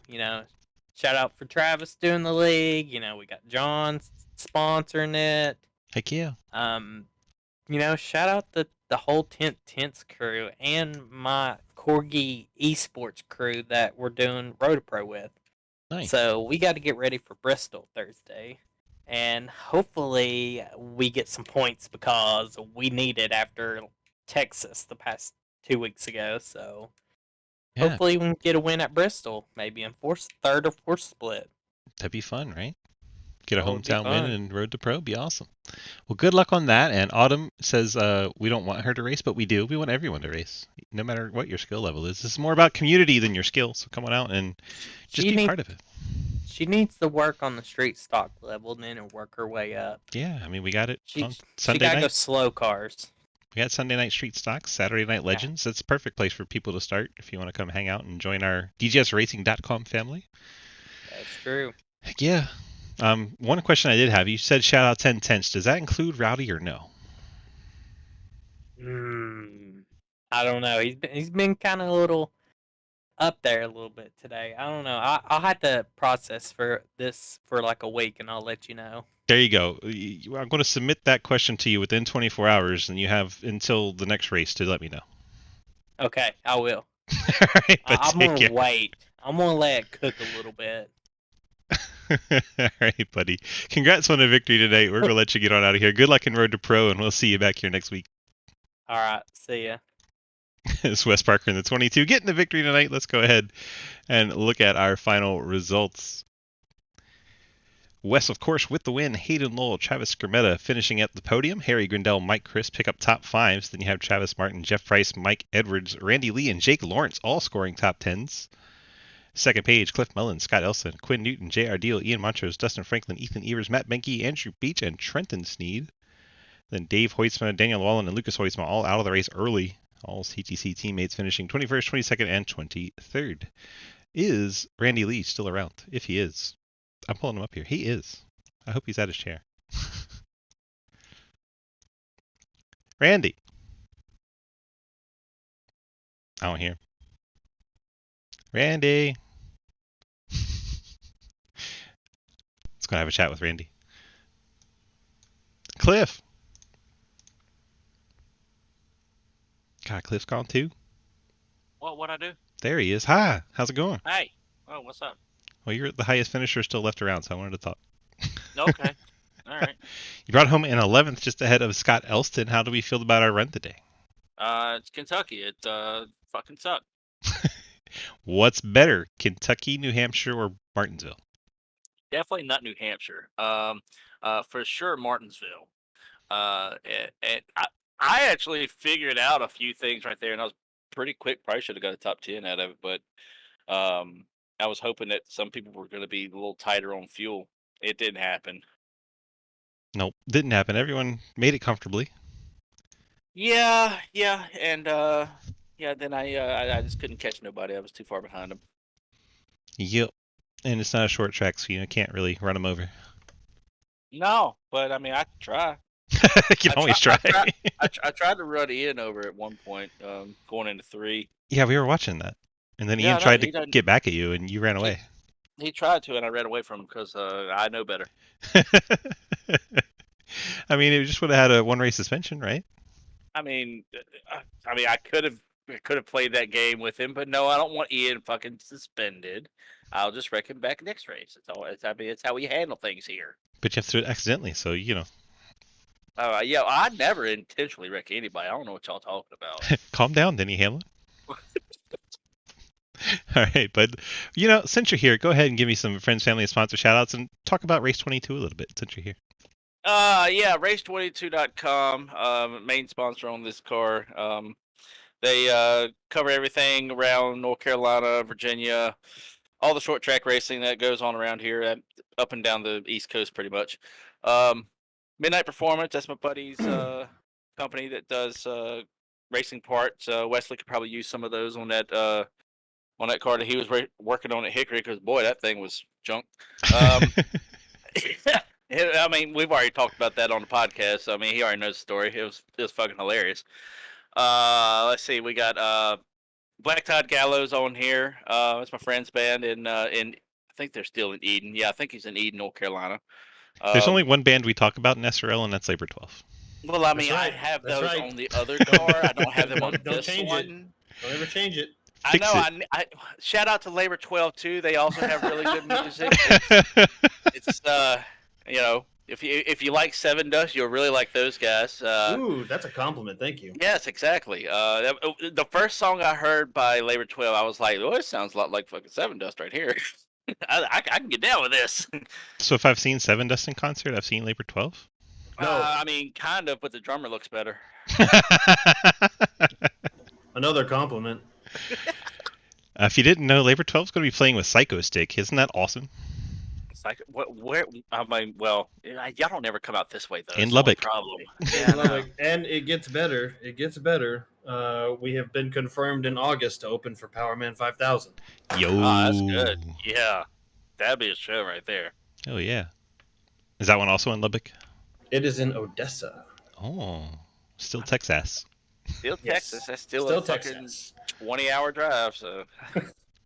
shout out for Travis doing the league. We got John sponsoring it. Heck yeah. Shout out the whole Tense crew and my Corgi Esports crew that we're doing Rotopro with. Nice. So we got to get ready for Bristol Thursday. And hopefully we get some points because we need it after Texas the past 2 weeks ago. So hopefully we can get a win at Bristol, maybe in third or fourth split. That'd be fun, right? Get a hometown win and Road to Pro. Be awesome. Well, good luck on that. And Autumn says we don't want her to race, but we do. We want everyone to race, no matter what your skill level is. This is more about community than your skill. So come on out and just be part of it. She needs to work on the street stock level and then work her way up. Yeah, I mean, we got it on Sunday She got to night. go slow cars. We got Sunday night street stocks, Saturday night legends. That's a perfect place for people to start if you want to come hang out and join our DGSRacing.com family. That's true. Heck yeah. One question I did have, you said shout out 10 tenths. Does that include Rowdy or no? I don't know. He's been kind of a little up there a little bit today. I don't know. I'll have to process for this for like a week, and I'll let you know. There you go. I'm going to submit that question to you within 24 hours, and you have until the next race to let me know. Okay, I will. All right, but I'm take gonna care. wait. I'm gonna let it cook a little bit. All right, buddy. Congrats on the victory today. We're going to let you get on out of here. Good luck in Road to Pro, and we'll see you back here next week. All right, see ya. It's Wes Parker in the 22 getting the victory tonight. Let's go ahead and look at our final results. Wes, of course, with the win. Hayden Lowell, Travis Skermetta finishing at the podium. Harry Grindell, Mike Chris pick up top fives. Then you have Travis Martin, Jeff Price, Mike Edwards, Randy Lee, and Jake Lawrence all scoring top tens. Second page, Cliff Mullen, Scott Elson, Quinn Newton, J.R. Deal, Ian Montrose, Dustin Franklin, Ethan Evers, Matt Benke, Andrew Beach, and Trenton Sneed. Then Dave Hoytsma, Daniel Wallen, and Lucas Hoytsma all out of the race early. All CTC teammates finishing 21st, 22nd, and 23rd. Is Randy Lee still around? If he is, I'm pulling him up here. He is. I hope he's at his chair. Randy. I don't hear. Randy. Let's go have a chat with Randy. Cliff. God, Cliff's gone too. What'd I do? There he is. Hi. How's it going? Hey. Oh, what's up? Well, you're the highest finisher still left around, so I wanted to talk. Okay. All right. You brought home an 11th just ahead of Scott Elston. How do we feel about our run today? It's Kentucky. It fucking sucked. What's better, Kentucky, New Hampshire, or Martinsville? Definitely not New Hampshire. For sure Martinsville. And I actually figured out a few things right there, and I was pretty quick. Probably should have got a top 10 out of it, but I was hoping that some people were going to be a little tighter on fuel. It didn't happen. Nope, didn't happen. Everyone made it comfortably. Yeah, and then I just couldn't catch nobody. I was too far behind them. Yep. And it's not a short track, so you can't really run them over. No, but I mean, I could try. You can always try. I tried to run Ian over at one point, going into 3. Yeah, we were watching that. And then Yeah, Ian tried to get back at you, and you ran away. He tried to, and I ran away from him because I know better. I mean, it just would have had a one-race suspension, right? I mean, I could have played that game with him, but no, I don't want Ian fucking suspended. I'll just wreck him back next race. It's how we handle things here. But you have to do it accidentally, so you know. Yeah, I never intentionally wreck anybody. I don't know what y'all talking about. Calm down, Denny Hamlin. All right, but since you're here, go ahead and give me some friends, family, and sponsor shout-outs and talk about Race 22 a little bit since you're here. Yeah, race22.com, main sponsor on this car. They cover everything around North Carolina, Virginia, all the short track racing that goes on around here, up and down the East Coast, pretty much. Midnight Performance, that's my buddy's company that does racing parts. Wesley could probably use some of those on that car that he was working on at Hickory, because boy, that thing was junk. I mean, we've already talked about that on the podcast. So, I mean, he already knows the story. It was fucking hilarious. Let's see, we got Black Tide Gallows on here. It's my friend's band in I think they're still in Eden. Yeah, I think he's in Eden, North Carolina. There's only one band we talk about in SRL, and that's Labor 12. Well, I mean, I have those on the other car. I don't have them on Don't this change one. it. Don't ever change it. I know. I shout out to Labor 12 too. They also have really good music. It's if you like Seven Dust, you'll really like those guys. Ooh, that's a compliment. Thank you. Yes, exactly. The first song I heard by Labor 12, I was like, "Oh, it sounds a lot like fucking Seven Dust right here." I can get down with this. So if I've seen Seven Dust in concert, I've seen Labor 12? No. I mean, kind of, but the drummer looks better. Another compliment. If you didn't know, Labor 12 is going to be playing with Psycho Stick. Isn't that awesome? Like where? I mean, well, y'all don't ever come out this way though. In Lubbock. Problem. Yeah, Lubbock. And it gets better. It gets better. We have been confirmed in August to open for Powerman 5000. Yo. Oh, that's good. Yeah, that'd be a show right there. Oh yeah. Is that one also in Lubbock? It is in Odessa. Oh, still Texas. Still Yes. Texas. That's still, Still a fucking Texas. 20-hour drive. So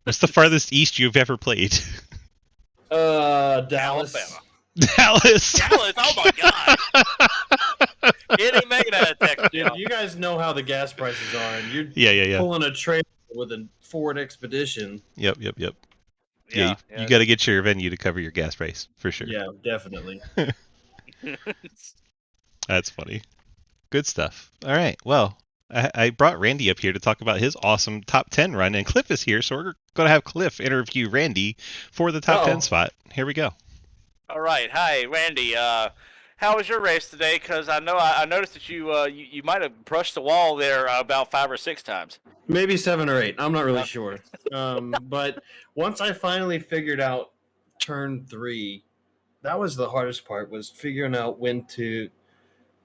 What's the farthest east you've ever played? Dallas. Alabama. Dallas. Dallas. Oh my god. It ain't making it out of Texas, Dude, y'all. you guys know how the gas prices are, and you're Yeah. pulling a trailer with a Ford Expedition. Yep. Yeah, Yeah. you got to get your venue to cover your gas price for sure. Yeah, definitely. That's funny. Good stuff. All right. Well, I brought Randy up here to talk about his awesome top 10 run, and Cliff is here, so we're going to have Cliff interview Randy for the top 10 spot. Here we go. All right. Hi, Randy. How was your race today? Because I know I noticed that you might have brushed the wall there about 5 or 6 times. Maybe 7 or 8. I'm not really sure. But once I finally figured out turn 3, that was the hardest part, was figuring out when to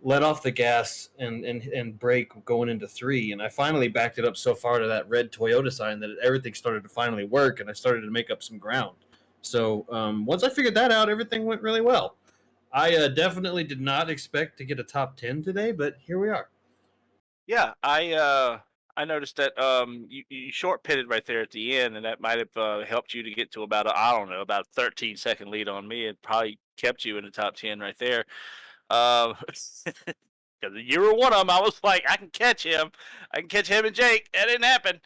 let off the gas and brake going into 3. And I finally backed it up so far to that red Toyota sign that everything started to finally work, and I started to make up some ground. So once I figured that out, everything went really well. I definitely did not expect to get a top 10 today, but here we are. Yeah, I noticed that you short pitted right there at the end, and that might have helped you to get to about about a 13-second lead on me. It probably kept you in the top 10 right there. Because you were one of them. I was like, I can catch him. I can catch him and Jake. That didn't happen.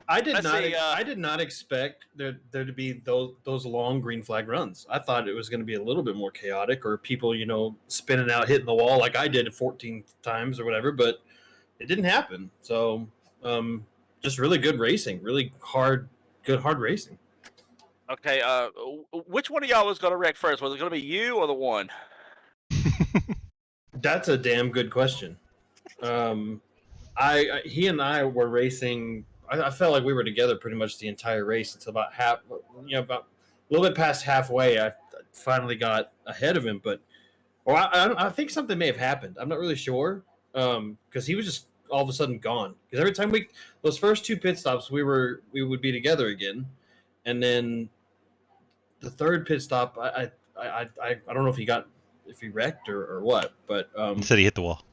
I did not expect there to be those long green flag runs. I thought it was going to be a little bit more chaotic, or people, spinning out, hitting the wall like I did 14 times or whatever. But it didn't happen. So just really good racing, really hard racing. Okay. Which one of y'all was going to wreck first? Was it going to be you or the one? That's a damn good question. He and I were racing. I felt like we were together pretty much the entire race until about about a little bit past halfway. I finally got ahead of him, but I think something may have happened. I'm not really sure because he was just all of a sudden gone. Because every time those first 2 pit stops, we would be together again, and then the third pit stop, I don't know if he wrecked or what, but He said he hit the wall.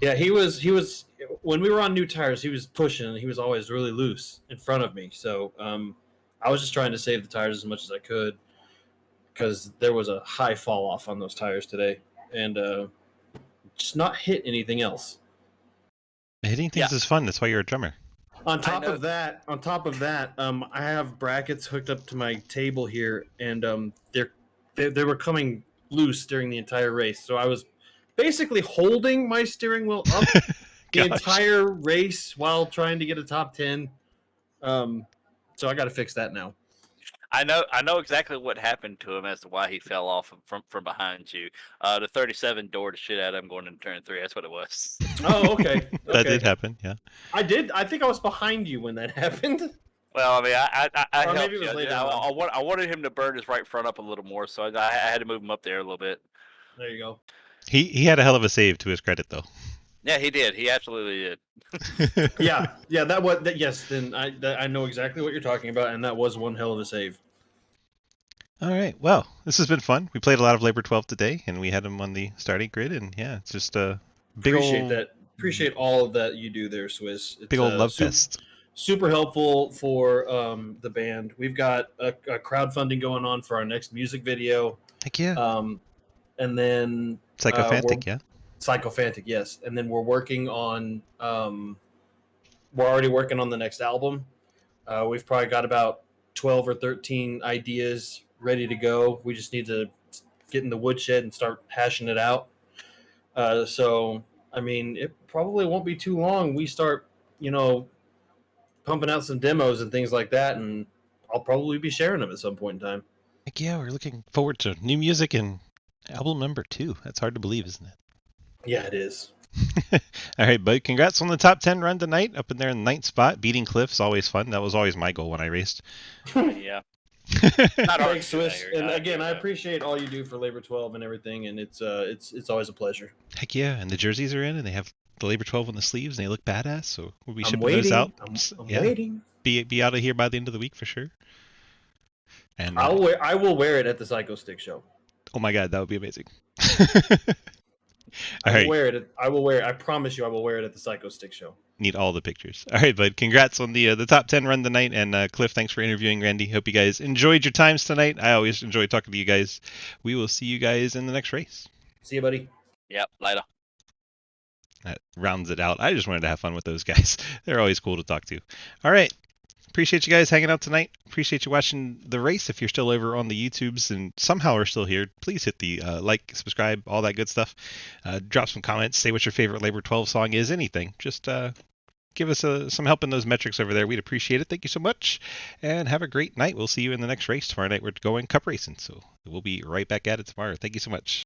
yeah, he was when we were on new tires, he was pushing, and he was always really loose in front of me. So I was just trying to save the tires as much as I could because there was a high fall off on those tires today, and just not hit anything else. Hitting things is fun. That's why you're a drummer. On top of that, I have brackets hooked up to my table here, and they were coming loose during the entire race. So I was basically holding my steering wheel up the entire race while trying to get a top 10. So I got to fix that now. I know exactly what happened to him as to why he fell off from behind you. The 37 door to shit out of him going into turn 3. That's what it was. Oh, okay. That did happen. Yeah. I did. I think I was behind you when that happened. Well, I mean, I Or helped maybe it was you. later I wanted him to burn his right front up a little more, so I had to move him up there a little bit. There you go. He had a hell of a save to his credit, though. Yeah, he did. He absolutely did. yeah. That was that. Yes, then I know exactly what you're talking about, and that was one hell of a save. All right. Well, this has been fun. We played a lot of Labor 12 today, and we had him on the starting grid, and yeah, it's just a big Appreciate all of that you do there, Swiss. It's big old love fest. Super helpful for the band. We've got a crowdfunding going on for our next music video. Heck yeah. And then Psychophantic, yeah. Psychophantic, yes. And then we're working on we're already working on the next album. We've probably got about 12 or 13 ideas ready to go. We just need to get in the woodshed and start hashing it out. So I mean, it probably won't be too long. We start, pumping out some demos and things like that, and I'll probably be sharing them at some point in time. Heck yeah, we're looking forward to new music and album number 2. That's hard to believe, isn't it? Yeah, it is. All right, bud. Congrats on the top 10 run tonight. Up in there in the 9th spot. Beating Cliff's always fun. That was always my goal when I raced. Yeah. Thanks, Swiss. And again, I appreciate all you do for Labor 12 and everything, and it's always a pleasure. Heck yeah, and the jerseys are in, and they have the Labor 12 on the sleeves, and they look badass. So we'll be shipping those out. I'm waiting. Be out of here by the end of the week for sure. And I will wear it at the Psycho Stick show. Oh my god, that would be amazing. I All will right. wear it. I will wear it. I promise you, I will wear it at the Psycho Stick show. Need all the pictures. All right, bud. Congrats on the top 10 run tonight. And Cliff, thanks for interviewing Randy. Hope you guys enjoyed your times tonight. I always enjoy talking to you guys. We will see you guys in the next race. See you, buddy. Yep, later. That rounds it out. I just wanted to have fun with those guys. They're always cool to talk to. All right. Appreciate you guys hanging out tonight. Appreciate you watching the race. If you're still over on the YouTubes and somehow are still here, please hit the like, subscribe, all that good stuff. Drop some comments. Say what your favorite Labor 12 song is. Anything. Just give us some help in those metrics over there. We'd appreciate it. Thank you so much. And have a great night. We'll see you in the next race. Tomorrow night we're going cup racing. So we'll be right back at it tomorrow. Thank you so much.